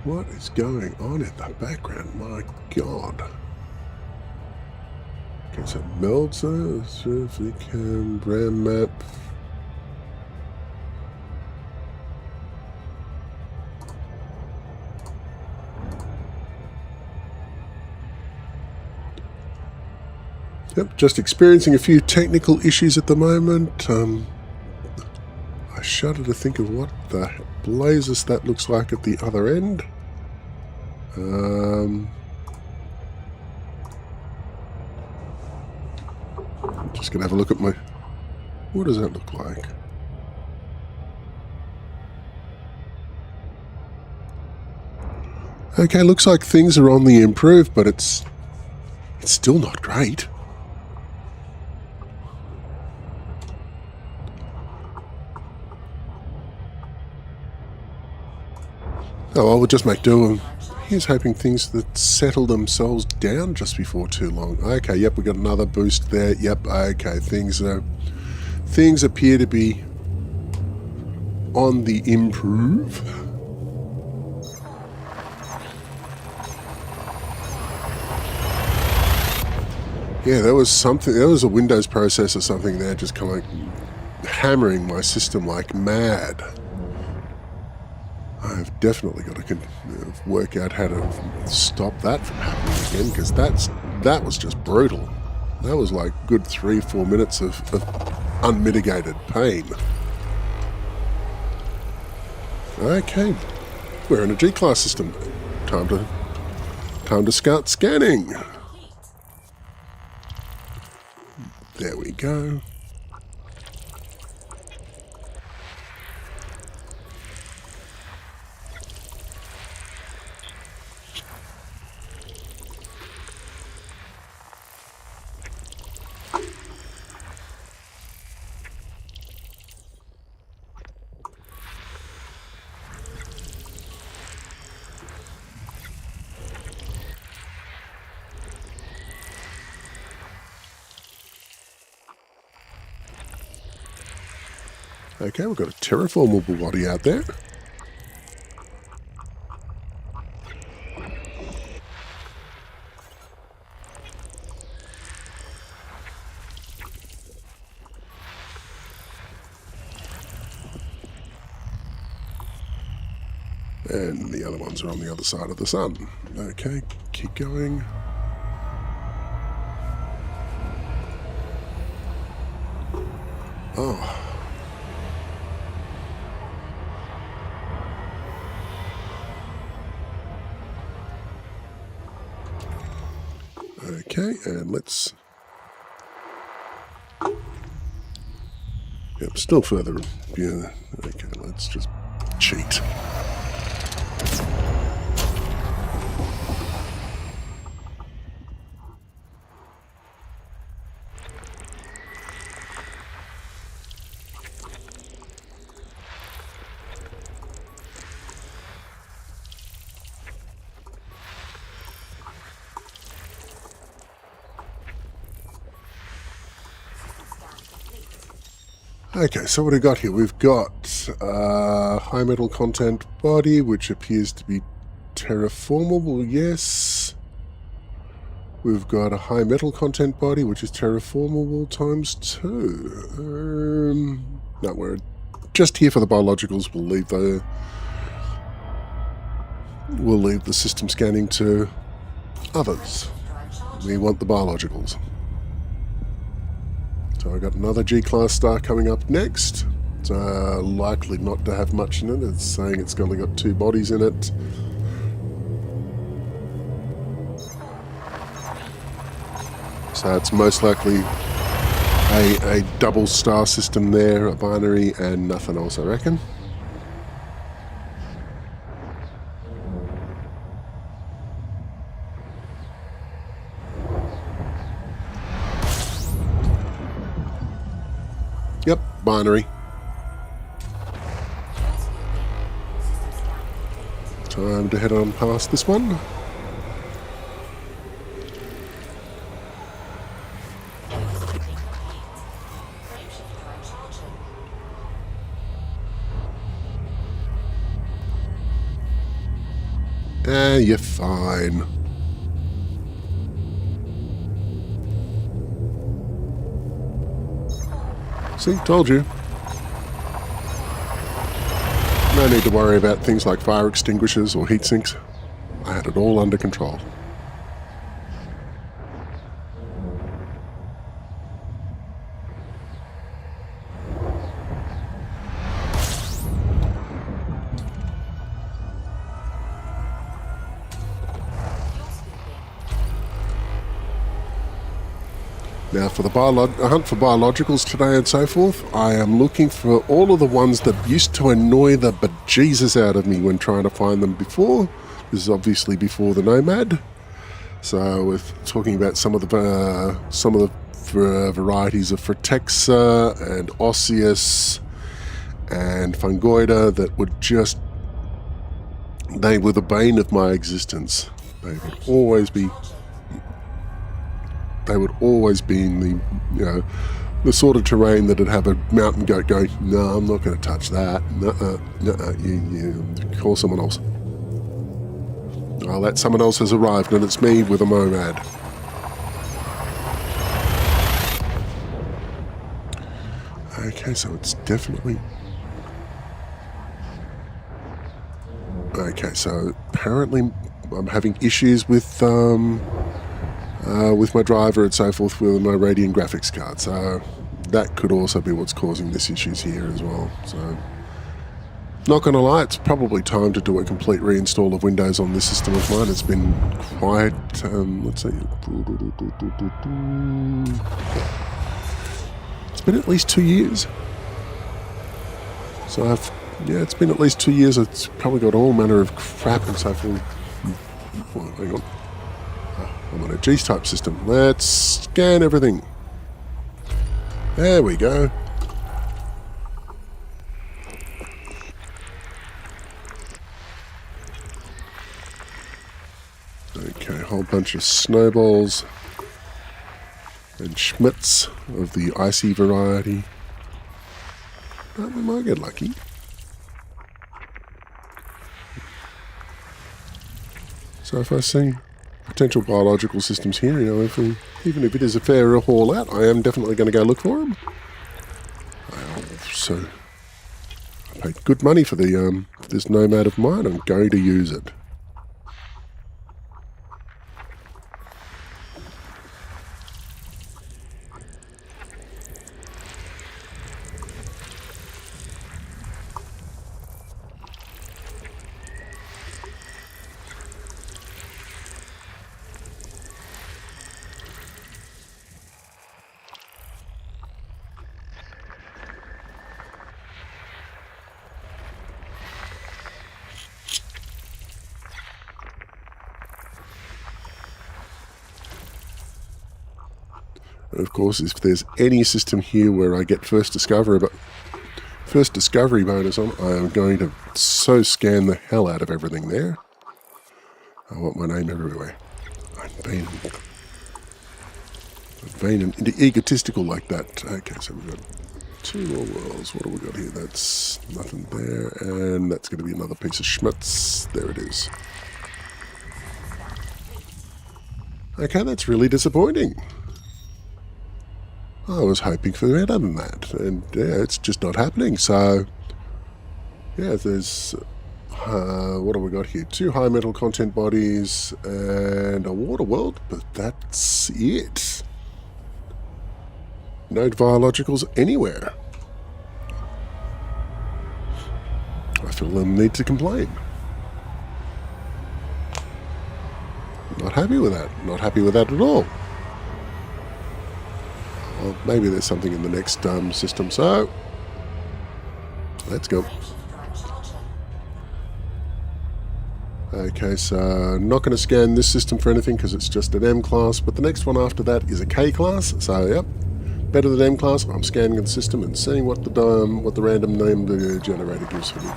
What is going on in the background? My God. Okay, so Meltzer, Surficam, RAM map. Yep, just experiencing a few technical issues at the moment. I shudder to think of what the blazes that looks like at the other end. Just gonna have a look at my... What does that look like? Okay, looks like things are on the improve, but it's still not great. Oh, well, we'll just make do. Here's hoping things that settle themselves down just before too long. Okay, yep, we got another boost there. Yep, okay, things appear to be on the improve. Yeah, there was something. There was a Windows process or something there, just kind of like hammering my system like mad. I've definitely got to work out how to stop that from happening again, because that was just brutal. That was like good 3-4 minutes of unmitigated pain. Okay, we're in a G-class system. Time to start scanning. There we go. Okay, we've got a terraformable body out there. And the other ones are on the other side of the sun. Okay, keep going. Oh. Okay, and let's... Yep, still further... Yeah, okay, let's just cheat. Okay, so what have we got here? We've got high metal content body, which appears to be terraformable, yes. We've got a high metal content body, which is terraformable ×2. No, we're just here for the biologicals. We'll leave the system scanning to others. We want the biologicals. So I got another G-class star coming up next. It's likely not to have much in it. It's saying it's only got 2 bodies in it. So it's most likely a double star system there, a binary, and nothing else, I reckon. Yep, binary. Time to head on past this one. You're fine. See, told you. No need to worry about things like fire extinguishers or heat sinks. I had it all under control. Now, for the hunt for biologicals today and so forth, I am looking for all of the ones that used to annoy the bejesus out of me when trying to find them before. This is obviously before the Nomad. So we're talking about some of the varieties of Phretexa and Osseous and Fungoida that would just... They were the bane of my existence. They would always be in the, the sort of terrain that'd have a mountain goat going, no, I'm not going to touch that. You call someone else. Well, that someone else has arrived, and it's me with a Nomad. Okay, so it's definitely... Okay, so apparently I'm having issues with my driver and so forth with my Radeon graphics card, so that could also be what's causing this issues here as well. So, not going to lie, it's probably time to do a complete reinstall of Windows on this system of mine. It's been quite, let's see, it's been at least 2 years. So it's been at least 2 years. It's probably got all manner of crap and so forth. Well, hang on. I'm on a G-type system. Let's scan everything. There we go. Okay, a whole bunch of snowballs and Schmitz of the icy variety. Oh, we might get lucky. So if I see potential biological systems here, even if it is a fair haul out, I am definitely going to go look for them. So I paid good money for the this Nomad of mine. I'm going to use it. And of course, if there's any system here where I get first discovery bonus on, I am going to so scan the hell out of everything there. I want my name everywhere. I'm vain and egotistical like that. Okay, so we've got 2 more worlds. What have we got here? That's nothing there, and that's going to be another piece of Schmitz. There it is. Okay, that's really disappointing. I was hoping for better than that, and yeah, it's just not happening. So, yeah, there's what have we got here? 2 high metal content bodies and a water world, but that's it. No biologicals anywhere. I feel the need to complain. Not happy with that. Not happy with that at all. Well, maybe there's something in the next system, so let's go. Okay, so not going to scan this system for anything because it's just an M class, but the next one after that is a K class, so yep, better than M class. I'm scanning the system and seeing what the random name generator gives for me.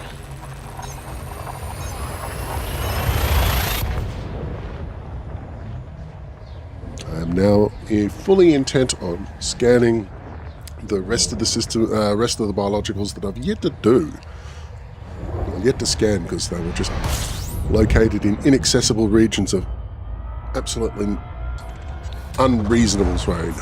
I am now fully intent on scanning the rest of the system, rest of the biologicals that I've yet to do. Yet to scan because they were just located in inaccessible regions of absolutely unreasonable terrain.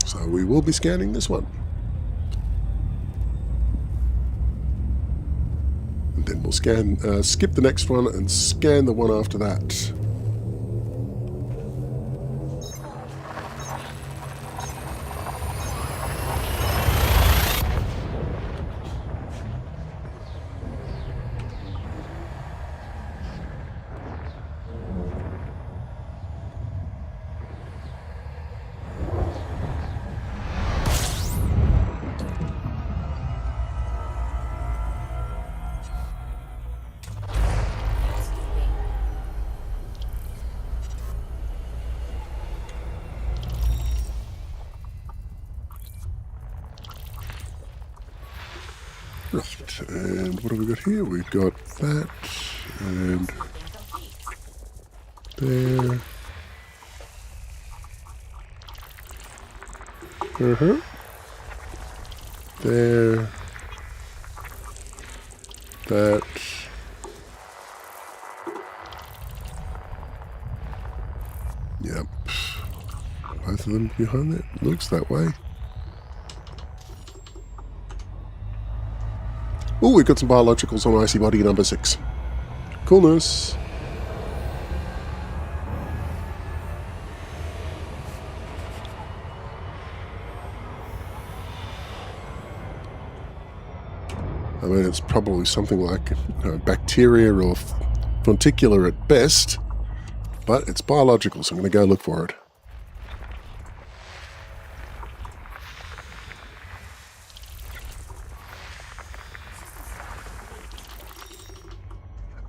So we will be scanning this one. And then we'll skip the next one and scan the one after that. Right, and what have we got here? We've got that, and there. There. That. Yep. Both of them behind that. Looks that way. Oh, we've got some biologicals on icy body number 6. Coolness. I mean, it's probably something like bacteria or fonticular at best, but it's biological, so I'm going to go look for it.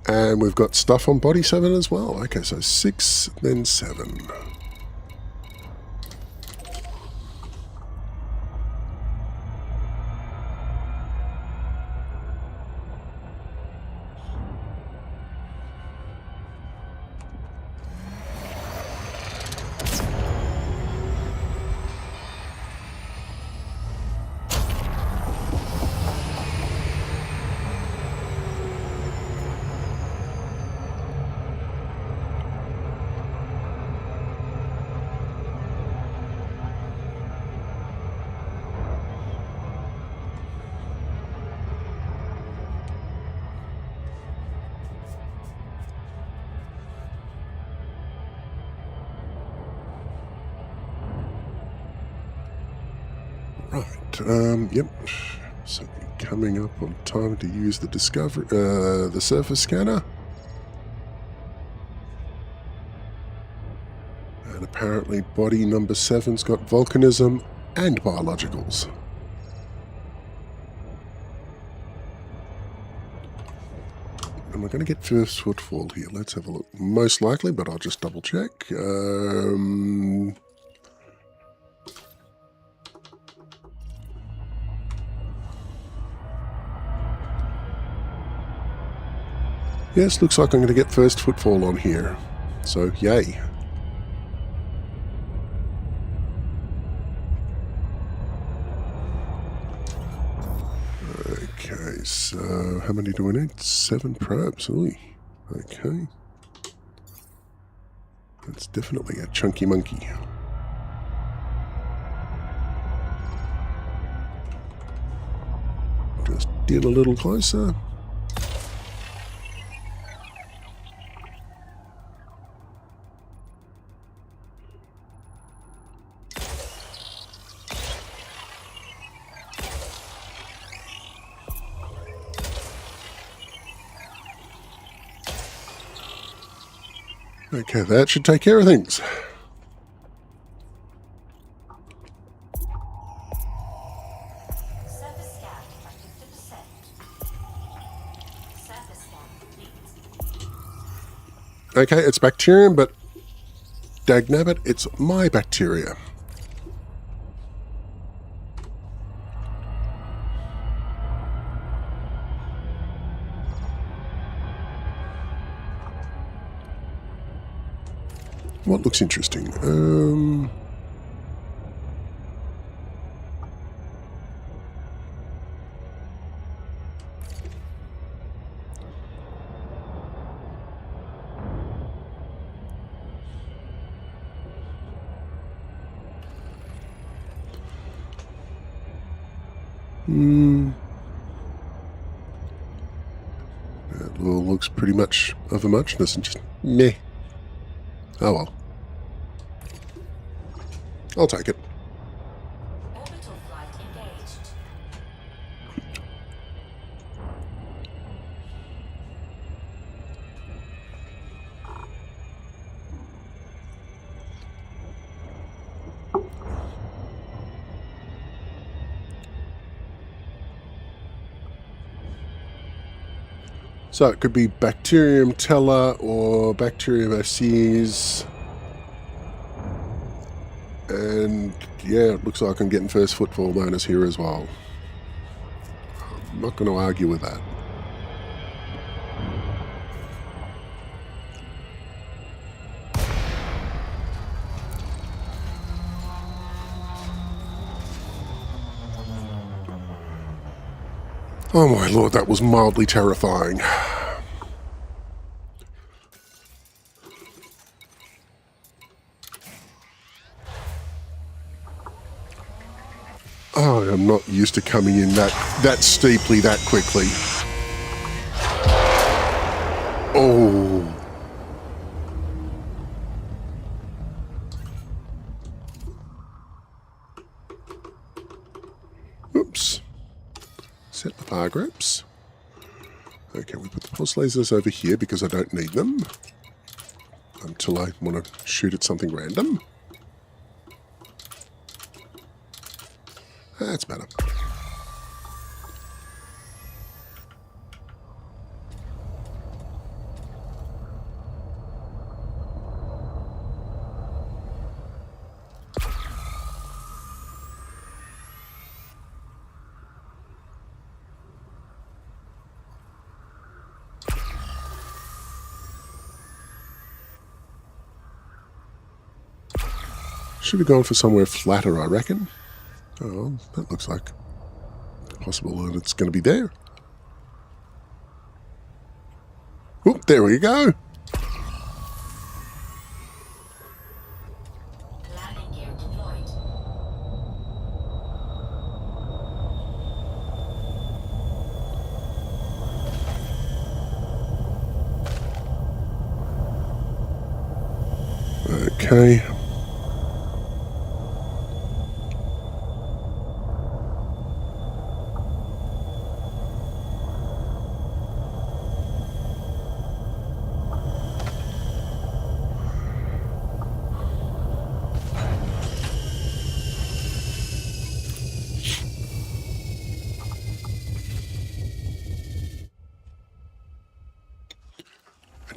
And we've got stuff on body 7 as well. Okay, so 6, then 7. Right, yep. So coming up on time to use the the surface scanner. And apparently body number 7's got volcanism and biologicals. Am I going to get first footfall here? Let's have a look. Most likely, but I'll just double check. Yes, looks like I'm going to get first footfall on here. So, yay. Okay, so how many do we need? 7 probes. Ooh. Okay. That's definitely a chunky monkey. Just in a little closer. Okay, that should take care of things. Surface scan at 50%. Surface scan complete. Okay, it's bacterium, but dagnabbit, it's my bacteria. What looks interesting? That all looks pretty much of a muchness and just meh. Oh well. I'll take it. Orbital flight engaged. So it could be Bacterium tella or Bacterium asces. And yeah, it looks like I'm getting first footfall bonus here as well. I'm not going to argue with that. Oh my lord, that was mildly terrifying. Oh, I'm not used to coming in that steeply that quickly. Oh. Oops. Set the fire grips. Okay, we put the pulse lasers over here because I don't need them until I want to shoot at something random. That's better. Should have gone for somewhere flatter, I reckon. Oh, that looks like possible that it's going to be there. Oh, there we go. Landing gear deployed. Okay.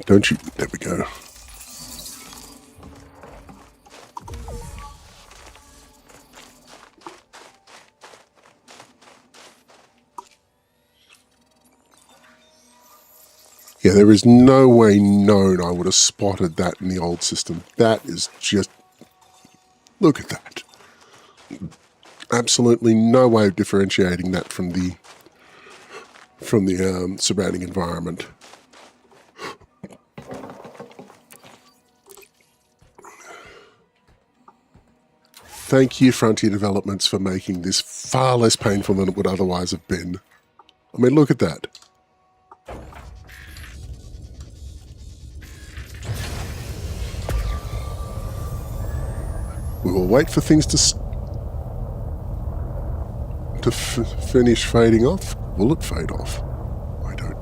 Don't you? There we go. Yeah, there is no way known I would have spotted that in the old system. That is just... Look at that. Absolutely no way of differentiating that from the surrounding environment. Thank you, Frontier Developments, for making this far less painful than it would otherwise have been. I mean, look at that. We will wait for things to finish fading off. Will it fade off? I don't.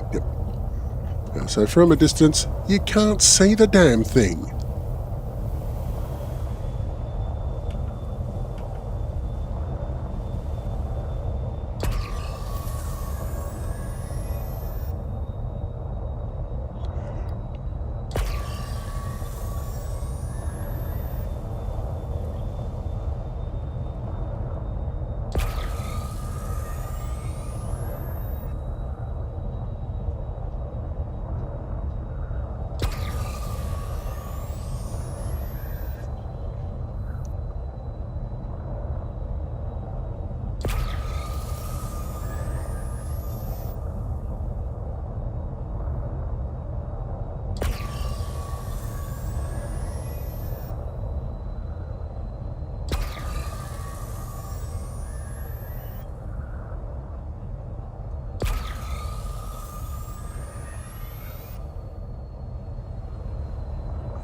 Yep. So from a distance, you can't see the damn thing.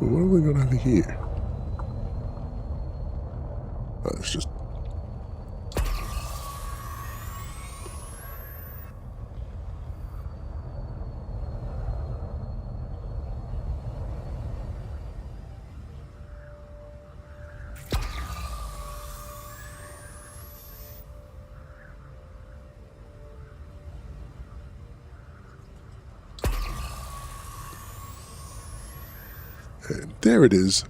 What have we got over here? Oh, it's just... And there it is.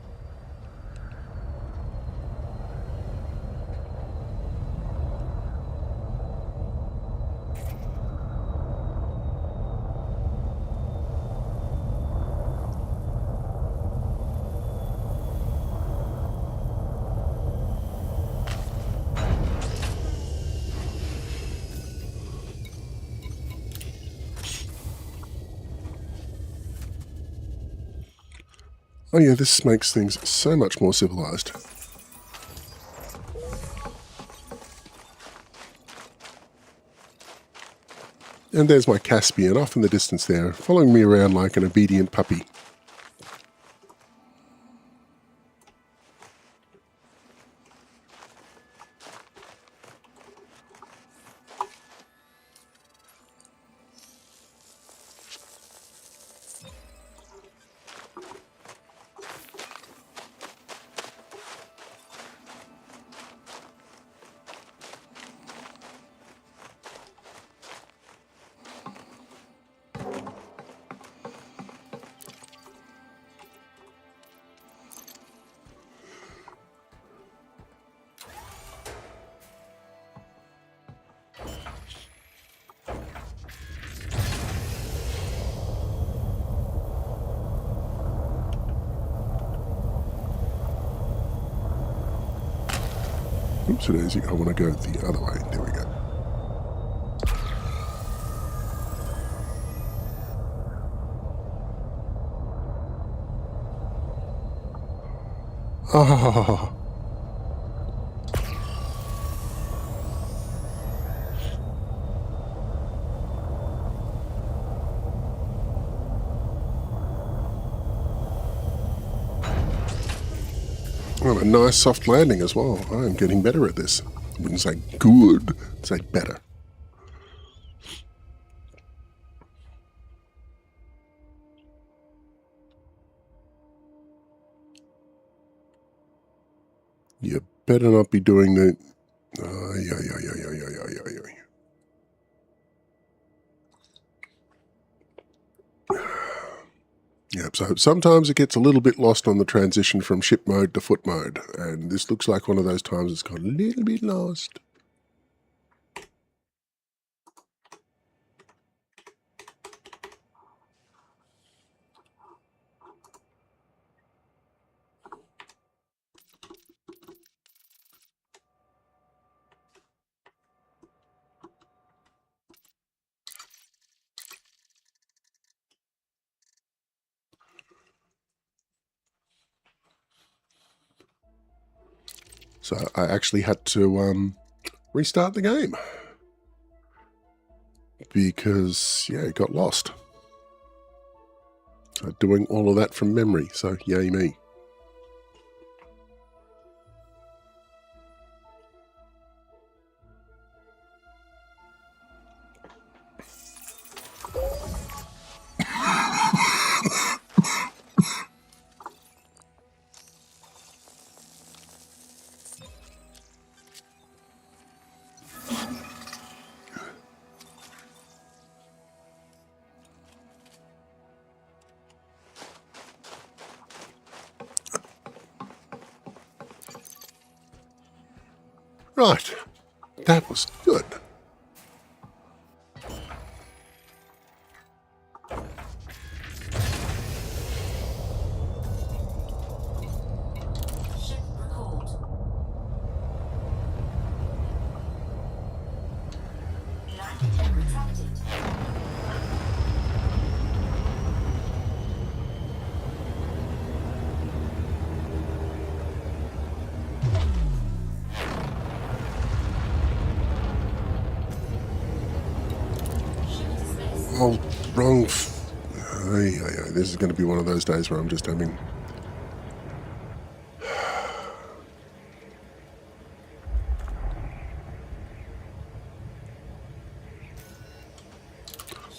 Oh yeah, this makes things so much more civilized. And there's my Caspian off in the distance there, following me around like an obedient puppy. Oops, daisy. I want to go the other way. There we go. Ah, well, a nice soft landing as well. I am getting better at this. I wouldn't say good, I'd say better. You better not be doing the... Yep, so sometimes it gets a little bit lost on the transition from ship mode to foot mode, and this looks like one of those times it's got a little bit lost. So I actually had to restart the game because, yeah, it got lost. So doing all of that from memory, so yay me. Right, that was good. Ship recalled. Landing retracted. Ship dismissed. Oh, wrong. This is going to be one of those days where I'm just having...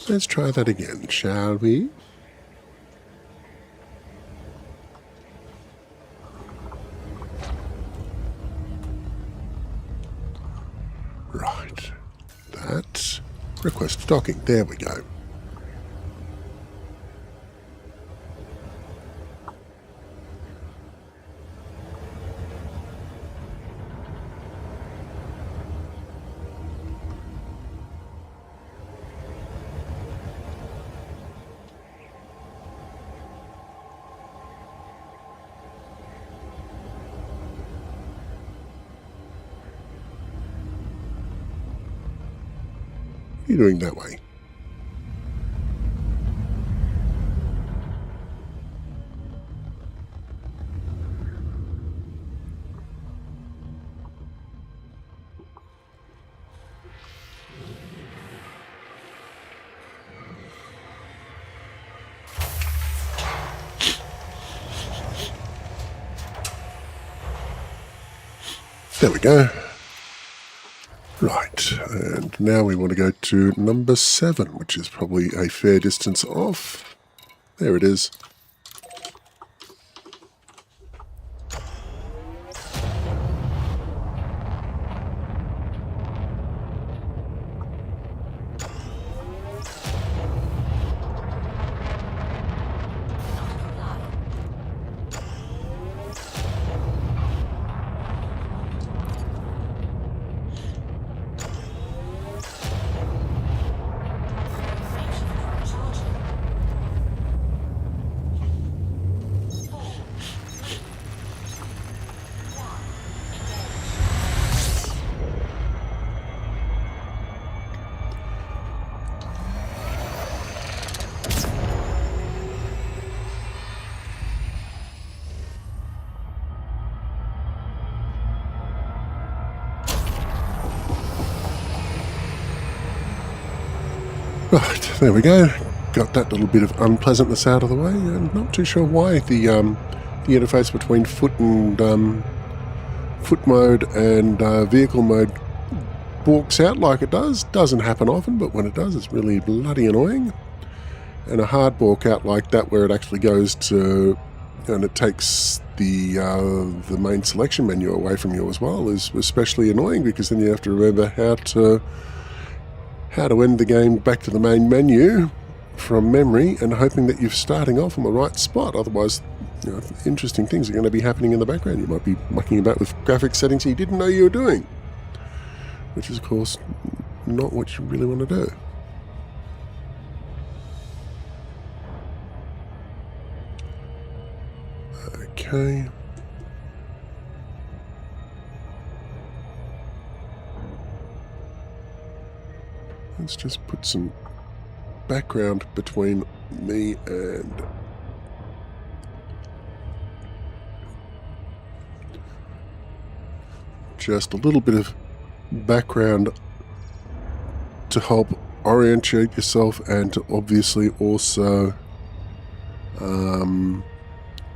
Let's try that again, shall we? Right. That's request docking. There we go. What are you doing that way? There we go. Right, and now we want to go to number 7, which is probably a fair distance off. There it is. Right, there we go. Got that little bit of unpleasantness out of the way. I'm not too sure why the interface between foot mode and vehicle mode balks out like it does. Doesn't happen often, but when it does, it's really bloody annoying. And a hard balk out like that, where it actually goes to and it takes the main selection menu away from you as well, is especially annoying, because then you have to remember how to end the game back to the main menu from memory, and hoping that you're starting off on the right spot. Otherwise, interesting things are going to be happening in the background. You might be mucking about with graphics settings you didn't know you were doing, which is, of course, not what you really want to do. Okay. Let's just put some background between me and just a little bit of background to help orientate yourself, and to obviously also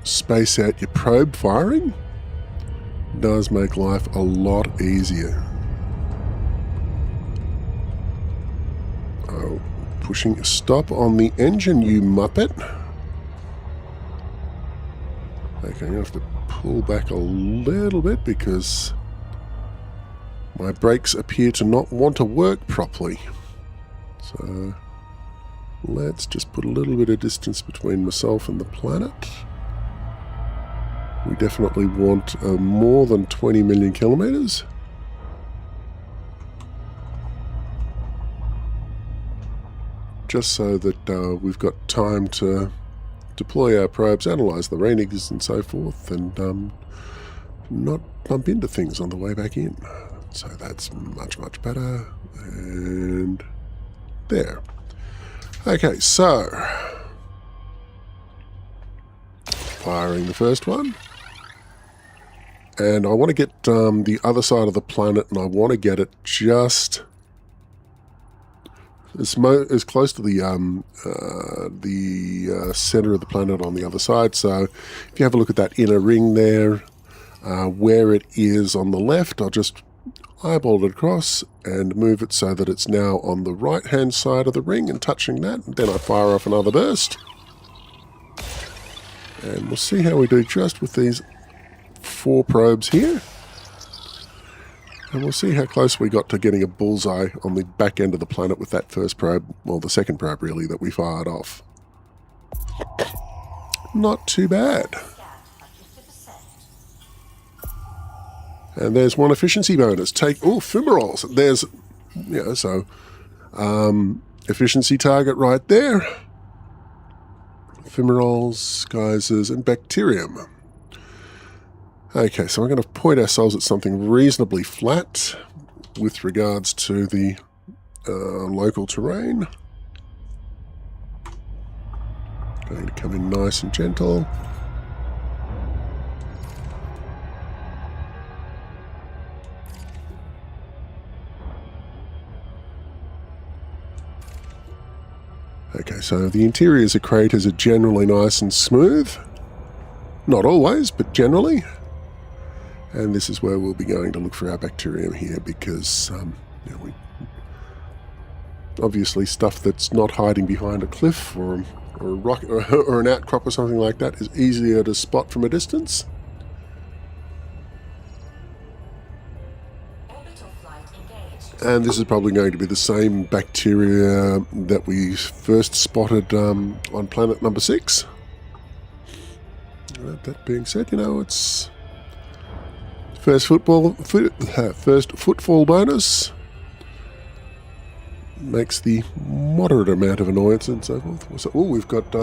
space out your probe firing. Does make life a lot easier. Oh, pushing stop on the engine, you muppet. Okay, I'm going to have to pull back a little bit because my brakes appear to not want to work properly. So let's just put a little bit of distance between myself and the planet. We definitely want more than 20 million kilometers. Just so that we've got time to deploy our probes, analyse the readings and so forth, and not bump into things on the way back in. So that's much, much better. And there. Okay, so firing the first one. And I want to get the other side of the planet, and I want to get it just as close to the center of the planet on the other side. So if you have a look at that inner ring there, where it is on the left, I'll just eyeball it across and move it so that it's now on the right-hand side of the ring and touching that. And then I fire off another burst. And we'll see how we do just with these 4 probes here. And we'll see how close we got to getting a bullseye on the back end of the planet with that first probe, well, the second probe really, that we fired off. Not too bad. And there's one efficiency bonus. Fumaroles. There's, efficiency target right there. Fumaroles, geysers, and bacterium. Okay, so we're going to point ourselves at something reasonably flat with regards to the local terrain. Going to come in nice and gentle. Okay, so the interiors of craters are generally nice and smooth. Not always, but generally. And this is where we'll be going to look for our bacterium here, because obviously stuff that's not hiding behind a cliff or a rock or an outcrop or something like that is easier to spot from a distance. Orbital flight engaged. And this is probably going to be the same bacteria that we first spotted on planet number 6. That being said, it's first footfall bonus. Makes the moderate amount of annoyance and so forth. So, we've got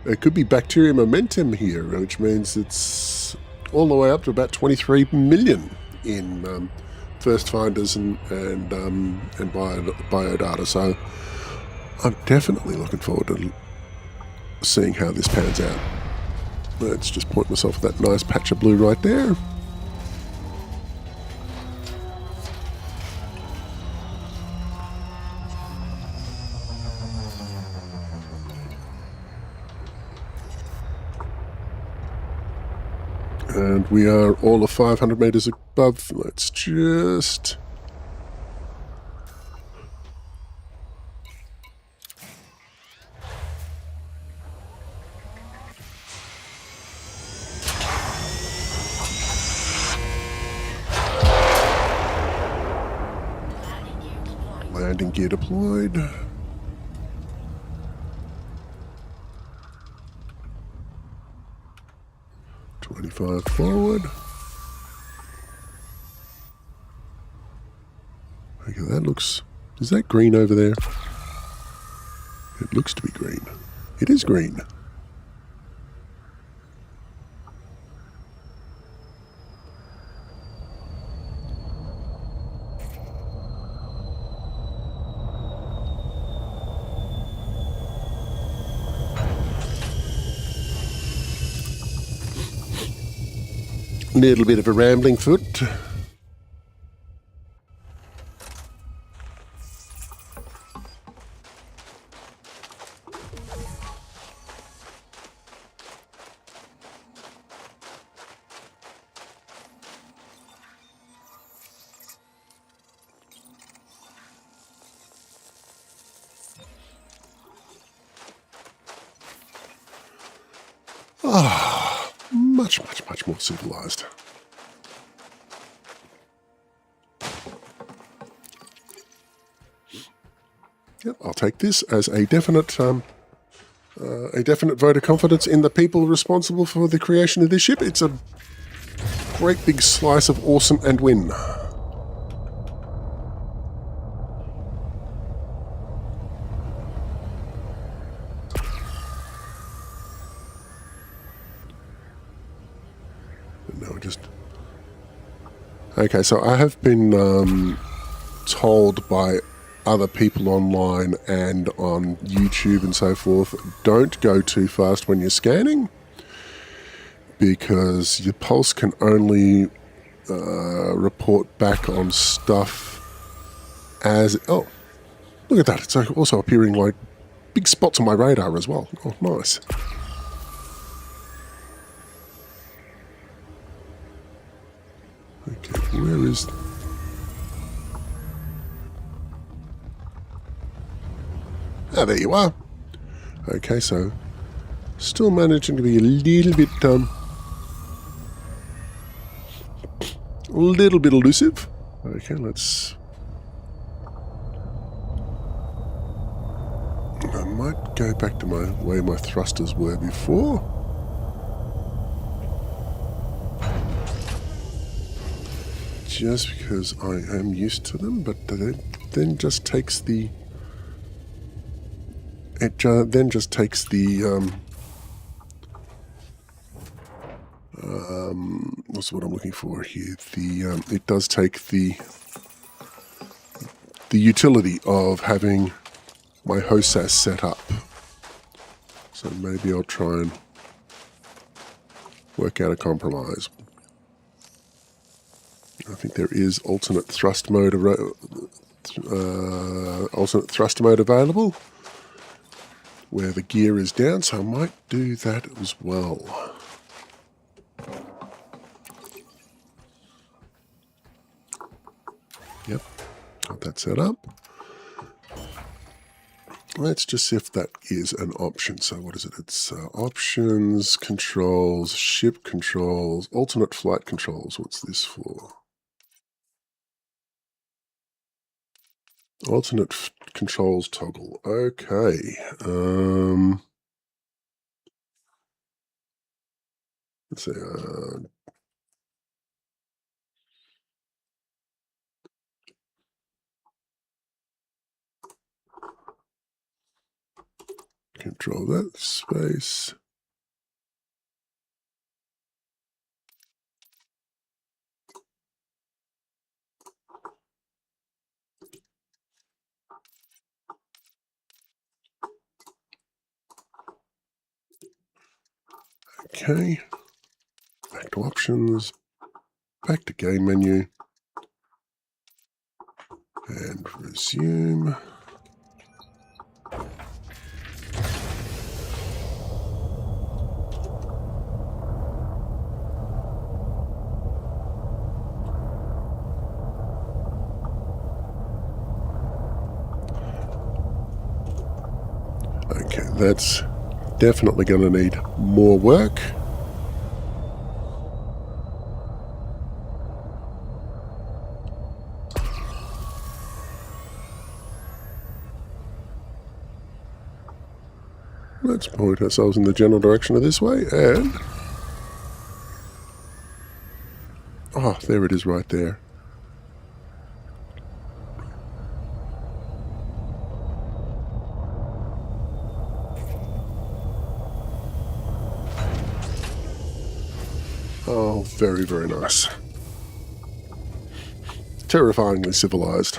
it could be bacteria momentum here, which means it's all the way up to about 23 million in first finders and biodata. So I'm definitely looking forward to seeing how this pans out. Let's just point myself at that nice patch of blue right there. And we are all of 500 meters above. Let's just... Landing gear deployed. Forward. Okay, that looks... Is that green over there? It looks to be green. It is green. Little bit of a rambling foot. Much more civilized. Yep, I'll take this as a definite vote of confidence in the people responsible for the creation of this ship. It's a great big slice of awesome and win. Okay, so I have been told by other people online and on YouTube and so forth, don't go too fast when you're scanning, because your pulse can only report back on stuff as... Oh, look at that. It's also appearing like big spots on my radar as well. Oh, nice. Okay, where is... Ah, there you are. Okay, so still managing to be a little bit elusive. Okay, let's... I might go back to my way my thrusters were before. Just because I am used to them, but then just takes the... It then just takes the... what's what I'm looking for here? The it does take the utility of having my HOSAS set up. So maybe I'll try and work out a compromise. I think there is alternate thrust mode available where the gear is down, so I might do that as well. Got that set up. Let's just see if that is an option. So what is it? It's options, controls, ship controls, alternate flight controls. What's this for? Alternate controls toggle. Okay. Let's see. Control that space. Okay. Back to options. Back to game menu. And resume. Okay, that's definitely going to need more work. Let's point ourselves in the general direction of this way, and... oh, there it is right there. Oh, very, very nice. Terrifyingly civilized.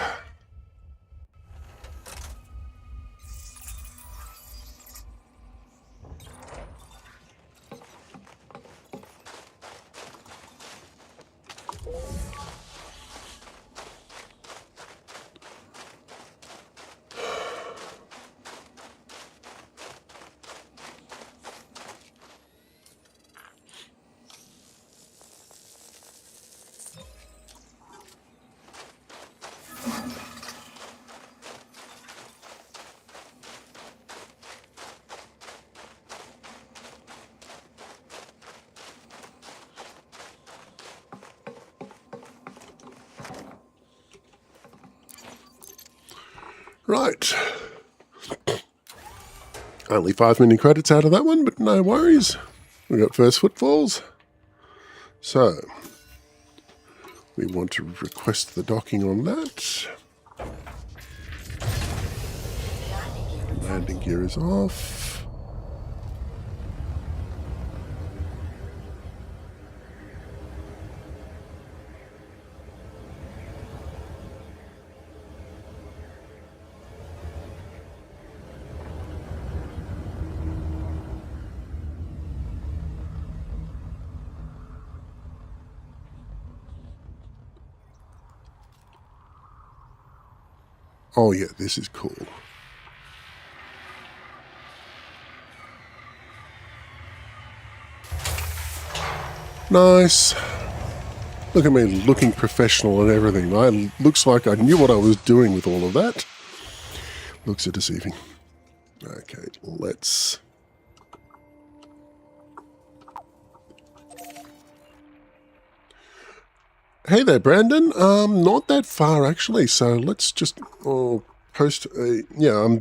Right. Only 5 mini credits out of that one, but no worries. We got first footfalls. So, we want to request the docking on that. Landing gear is off. Oh yeah, this is cool. Nice. Look at me looking professional and everything. Looks like I knew what I was doing with all of that. Looks so deceiving. Okay, let's... Hey there, Brandon. Not that far actually. So let's just post a... yeah,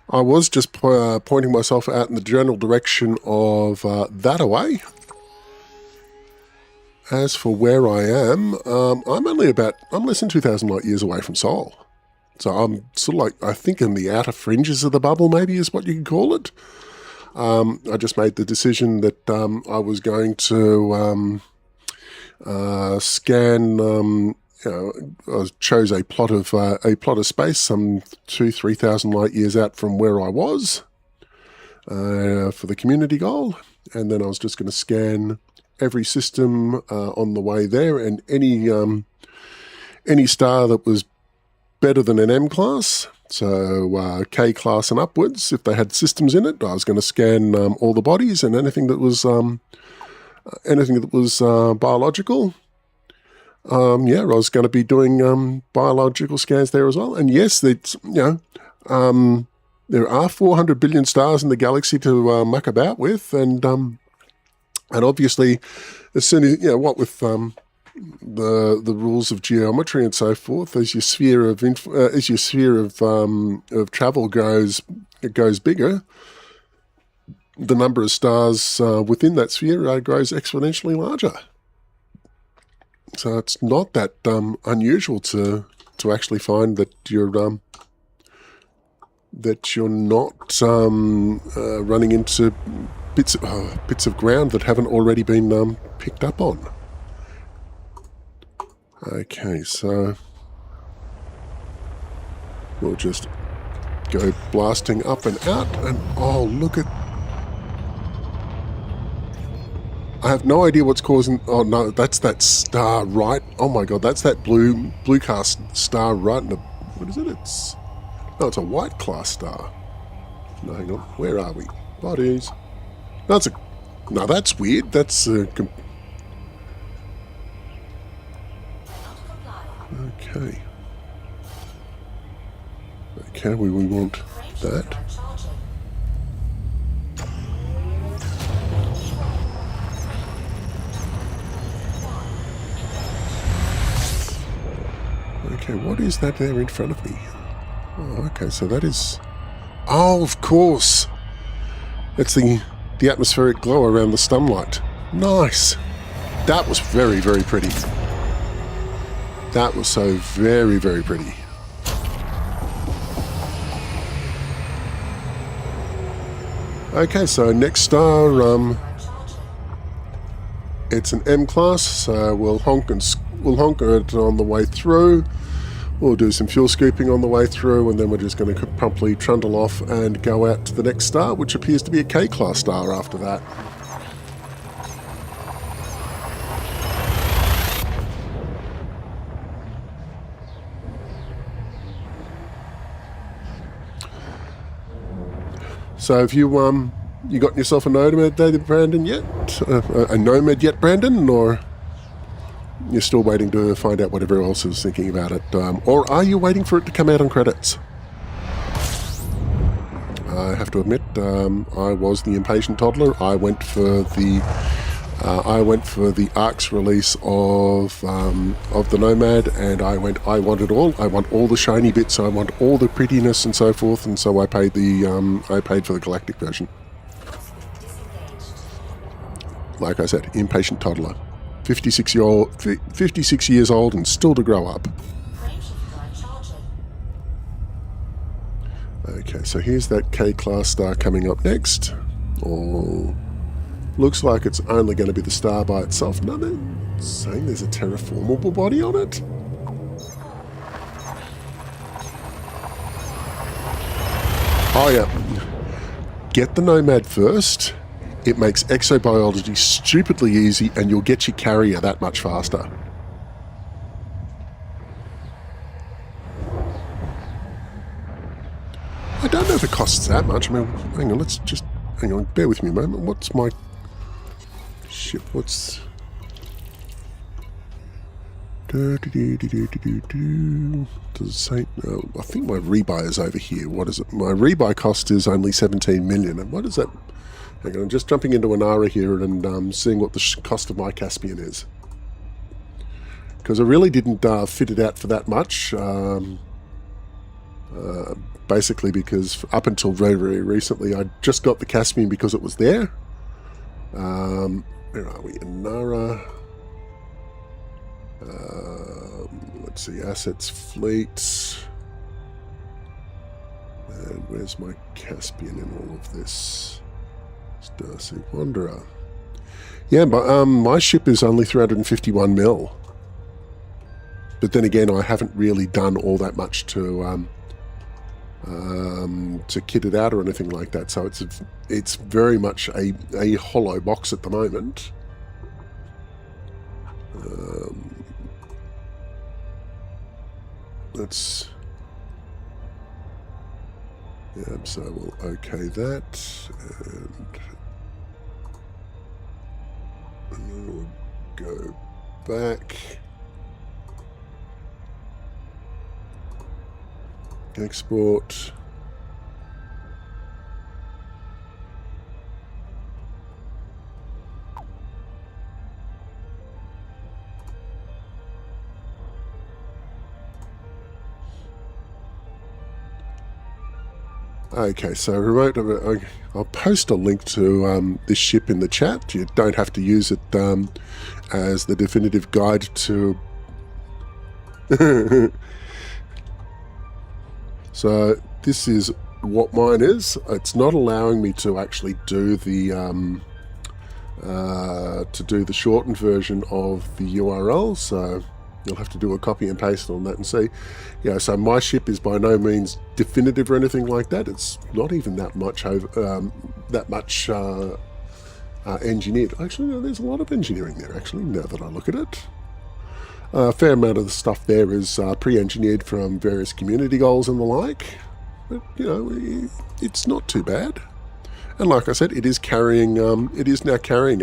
I was just pointing myself out in the general direction of that away. As for where I am, I'm less than 2,000 light years away from Sol. So I'm sort of like, I think in the outer fringes of the bubble, maybe is what you can call it. I just made the decision that I was going to scan. I chose a plot of space, some 2,000-3,000 light years out from where I was, for the community goal, and then I was just going to scan every system on the way there, and any star that was better than an M class, so K class and upwards, if they had systems in it, I was going to scan all the bodies, and anything that was biological, Yeah, I was going to be doing biological scans there as well. And yes, it's, there are 400 billion stars in the galaxy to muck about with, and obviously, as soon as what with the rules of geometry and so forth, as your sphere of travel goes bigger, the number of stars within that sphere grows exponentially larger. So it's not that unusual to actually find that you're not running into bits of ground that haven't already been picked up on. Okay, so we'll just go blasting up and out, and oh, look at... I have no idea what's causing... Oh no, that's that star right... Oh my god, that's that blue cast star right in the... What is it? It's... No, it's a white class star. No, hang on. Where are we? Bodies. No, it's a... No, that's weird. That's a... Okay. Okay, we want that. Okay, what is that there in front of me? Oh, okay, so that is... Oh, of course! It's the atmospheric glow around the stumlight. Nice! That was very, very pretty. That was so very, very pretty. Okay, so next star, it's an M class, so we'll honk it on the way through. We'll do some fuel scooping on the way through, and then we're just going to promptly trundle off and go out to the next star, which appears to be a K class star after that. So have you got yourself a Nomad there, Brandon, yet? A Nomad yet, Brandon? Or you're still waiting to find out what everyone else is thinking about it? Or are you waiting for it to come out on credits? I have to admit, I was the impatient toddler. I went for the ARC's release of the Nomad, and I want it all. I want all the shiny bits. I want all the prettiness and so forth. And so I paid for the Galactic version. Like I said, impatient toddler, 56 years old, and still to grow up. Okay, so here's that K-class star coming up next. Oh. Looks like it's only going to be the star by itself. No, they're saying there's a terraformable body on it. Oh yeah. Get the Nomad first. It makes exobiology stupidly easy, and you'll get your carrier that much faster. I don't know if it costs that much. I mean, hang on, hang on, bear with me a moment. What's my... Shit, what's... Does it say... No, I think my rebuy is over here. What is it? My rebuy cost is only 17 million. And what is that? Hang on, I'm just jumping into an ARA here and seeing what the cost of my Caspian is. Because I really didn't fit it out for that much. Basically because up until very, very recently, I just got the Caspian because it was there. Where are we? Inara. Let's see, assets, fleets. And where's my Caspian in all of this? Starseed Wanderer. Yeah, but my ship is only 351 mil. But then again, I haven't really done all that much to kit it out or anything like that. So it's very much a hollow box at the moment. Let's... Yeah, so we'll okay that, and we'll go back. Export. Okay, so remote. I'll post a link to this ship in the chat. You don't have to use it as the definitive guide to. So this is what mine is. It's not allowing me to actually do the shortened version of the URL. So you'll have to do a copy and paste on that and see. Yeah, so my ship is by no means definitive or anything like that. It's not even that much engineered. Actually, no, there's a lot of engineering there, actually, now that I look at it. A fair amount of the stuff there is pre-engineered from various community goals and the like. But, you know, it's not too bad. And like I said, it is carrying, it is now carrying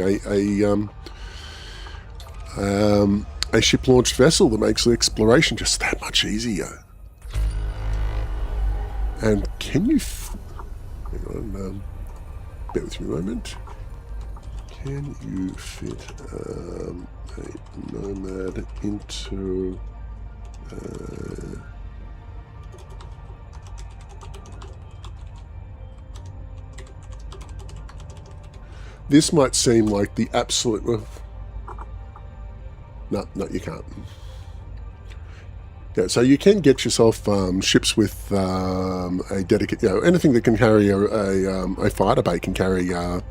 a ship-launched vessel that makes the exploration just that much easier. And can you... hang on, bear with me a moment. Can you fit a Nomad into... this might seem like the absolute... No, you can't. Yeah, so you can get yourself ships with a dedicated, you know, anything that can carry a fighter bay can carry a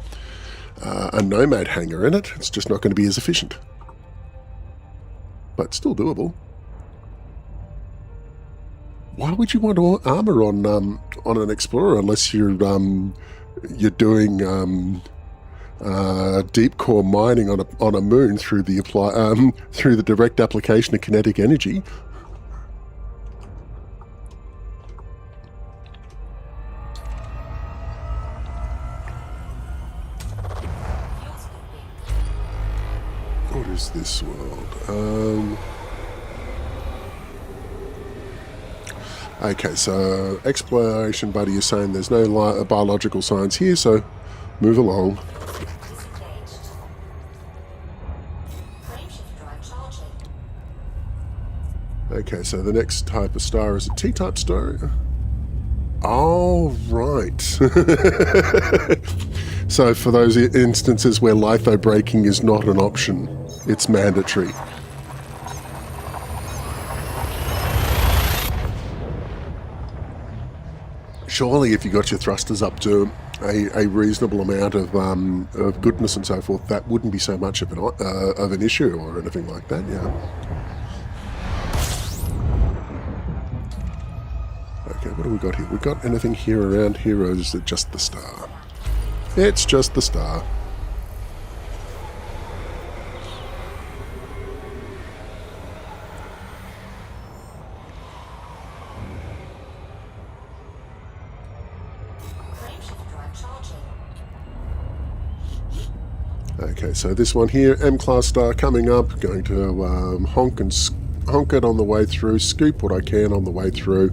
Nomad hangar in it. It's just not going to be as efficient, but still doable. Why would you want armor on an Explorer unless you're doing deep core mining on a moon through the direct application of kinetic energy? What is this world? Okay, so exploration buddy is saying there's no biological signs here, so move along. Okay, so the next type of star is a T-type star. Oh, right. So for those instances where litho braking is not an option, it's mandatory. Surely if you got your thrusters up to a reasonable amount of goodness and so forth, that wouldn't be so much of an issue or anything like that, yeah. Okay, what do we got here? We got anything here around here, or is it just the star? It's just the star. Okay, so this one here, M-class star coming up, going to honk it on the way through, scoop what I can on the way through,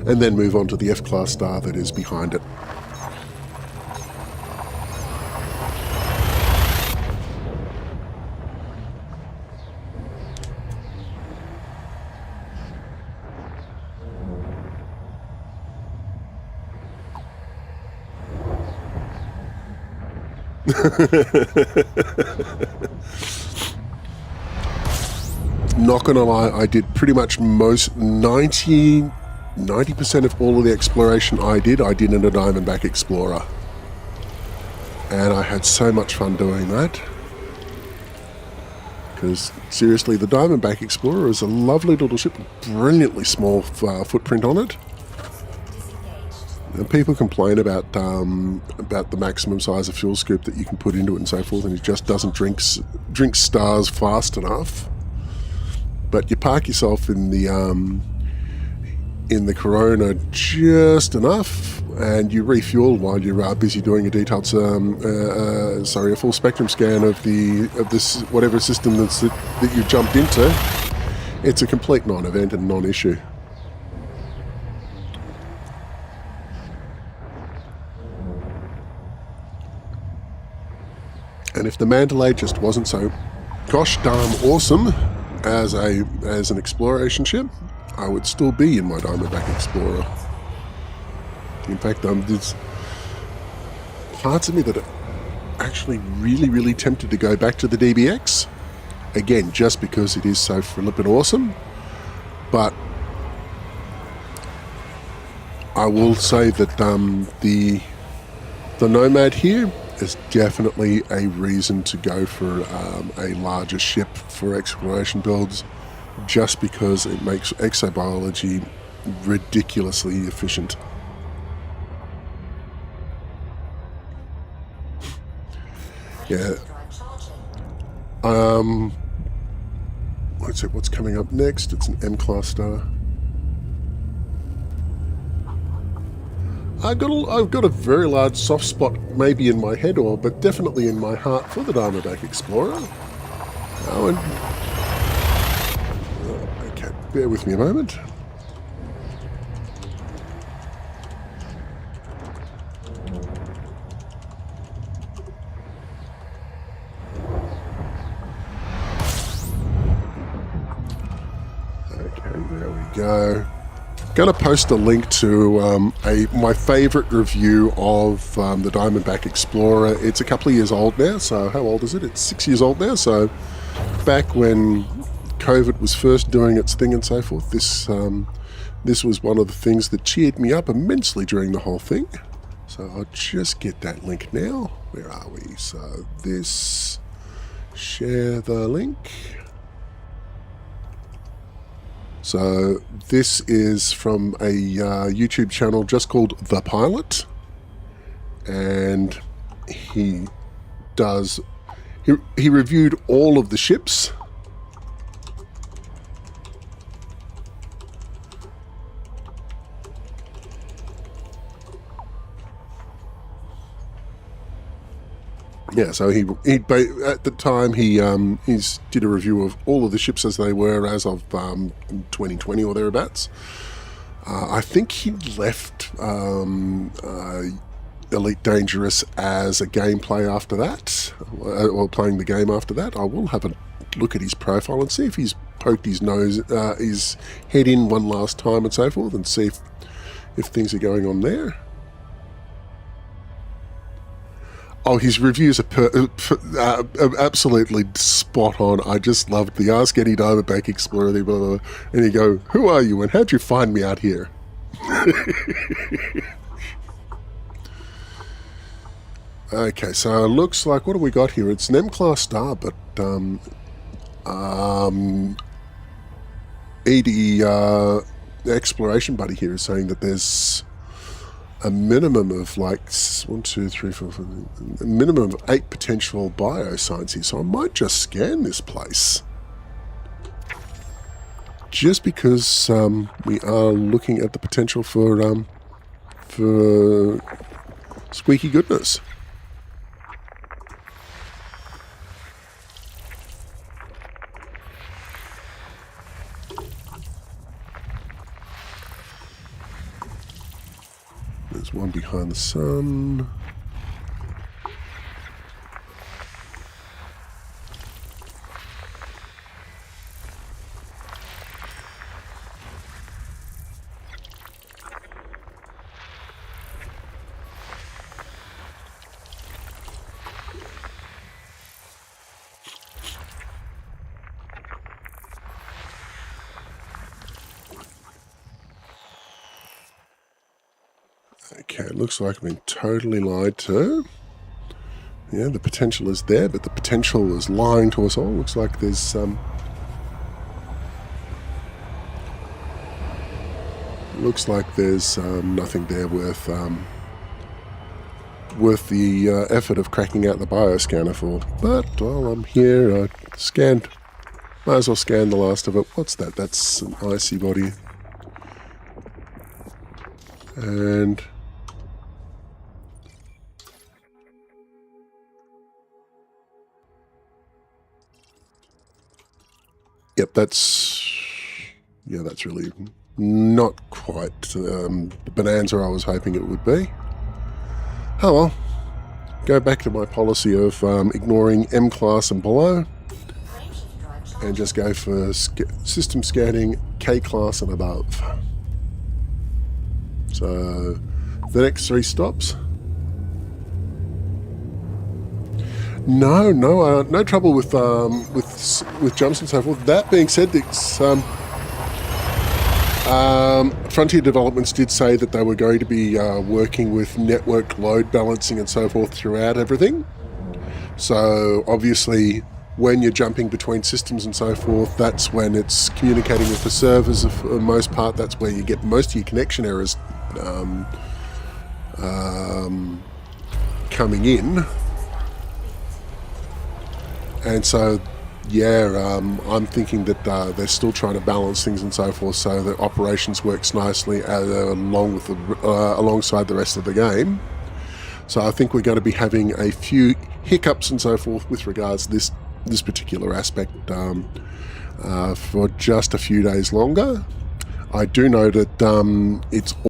and then move on to the F-class star that is behind it. Not gonna lie, I did pretty much 90% of all of the exploration I did in a Diamondback Explorer. And I had so much fun doing that. Because, seriously, the Diamondback Explorer is a lovely little ship, brilliantly small footprint on it. And people complain about the maximum size of fuel scoop that you can put into it and so forth, and it just doesn't drink stars fast enough. But you park yourself in the Corona just enough, and you refuel while you're busy doing a detailed, a full spectrum scan of this whatever system that you jumped into. It's a complete non-event and non-issue. And if the Mandalay just wasn't so gosh darn awesome as an exploration ship, I would still be in my Diamondback Explorer. In fact, there's parts of me that are actually really tempted to go back to the DBX. Again, just because it is so flippin' awesome. But I will say that the Nomad here is definitely a reason to go for a larger ship for exploration builds, just because it makes exobiology ridiculously efficient. Yeah. What's coming up next? It's an M-class star. I've got a very large soft spot, maybe in my head, but definitely in my heart for the Diamondback Explorer. Okay, bear with me a moment. Okay, there we go. Going to post a link to my favourite review of the Diamondback Explorer. It's a couple of years old now, so how old is it? It's 6 years old now, so back when COVID was first doing its thing and so forth, this was one of the things that cheered me up immensely during the whole thing. So I'll just get that link now. Where are we? So this, share the link. So this is from a YouTube channel just called The Pilot, and he reviewed all of the ships. Yeah, so he at the time he did a review of all of the ships as they were as of 2020 or thereabouts. I think he left Elite Dangerous as a gameplay after that, or playing the game after that. I will have a look at his profile and see if he's poked his head in one last time and so forth, and see if things are going on there. Oh, his reviews are absolutely spot on. I just loved the Ask Any Diamondback Explorer, blah, blah, blah. And you go, who are you and how'd you find me out here? Okay, so it looks like, what have we got here? It's an M-class star, but ED Exploration Buddy here is saying that there's a minimum of like 1, 2, 3, 4, 5, a minimum of 8 potential bioscience here. So I might just scan this place, just because we are looking at the potential for squeaky goodness. There's one behind the sun. Okay, it looks like I've been totally lied to. Yeah, the potential is there, but the potential is lying to us all. Looks like there's nothing there worth the effort of cracking out the bioscanner for. But while I'm here, I scanned. Might as well scan the last of it. What's that? That's an icy body. And yep, that's really not quite the bonanza I was hoping it would be. Oh well. go back to my policy of ignoring M class and below, and just go for system scanning K class and above. So the next 3 stops. No trouble with jumps and so forth. That being said, it's, Frontier Developments did say that they were going to be working with network load balancing and so forth throughout everything. So obviously, when you're jumping between systems and so forth, that's when it's communicating with the servers for the most part. That's where you get most of your connection errors coming in. And so, yeah, I'm thinking that they're still trying to balance things and so forth, so that operations works nicely alongside the rest of the game. So I think we're going to be having a few hiccups and so forth with regards to this particular aspect for just a few days longer. I do know that it's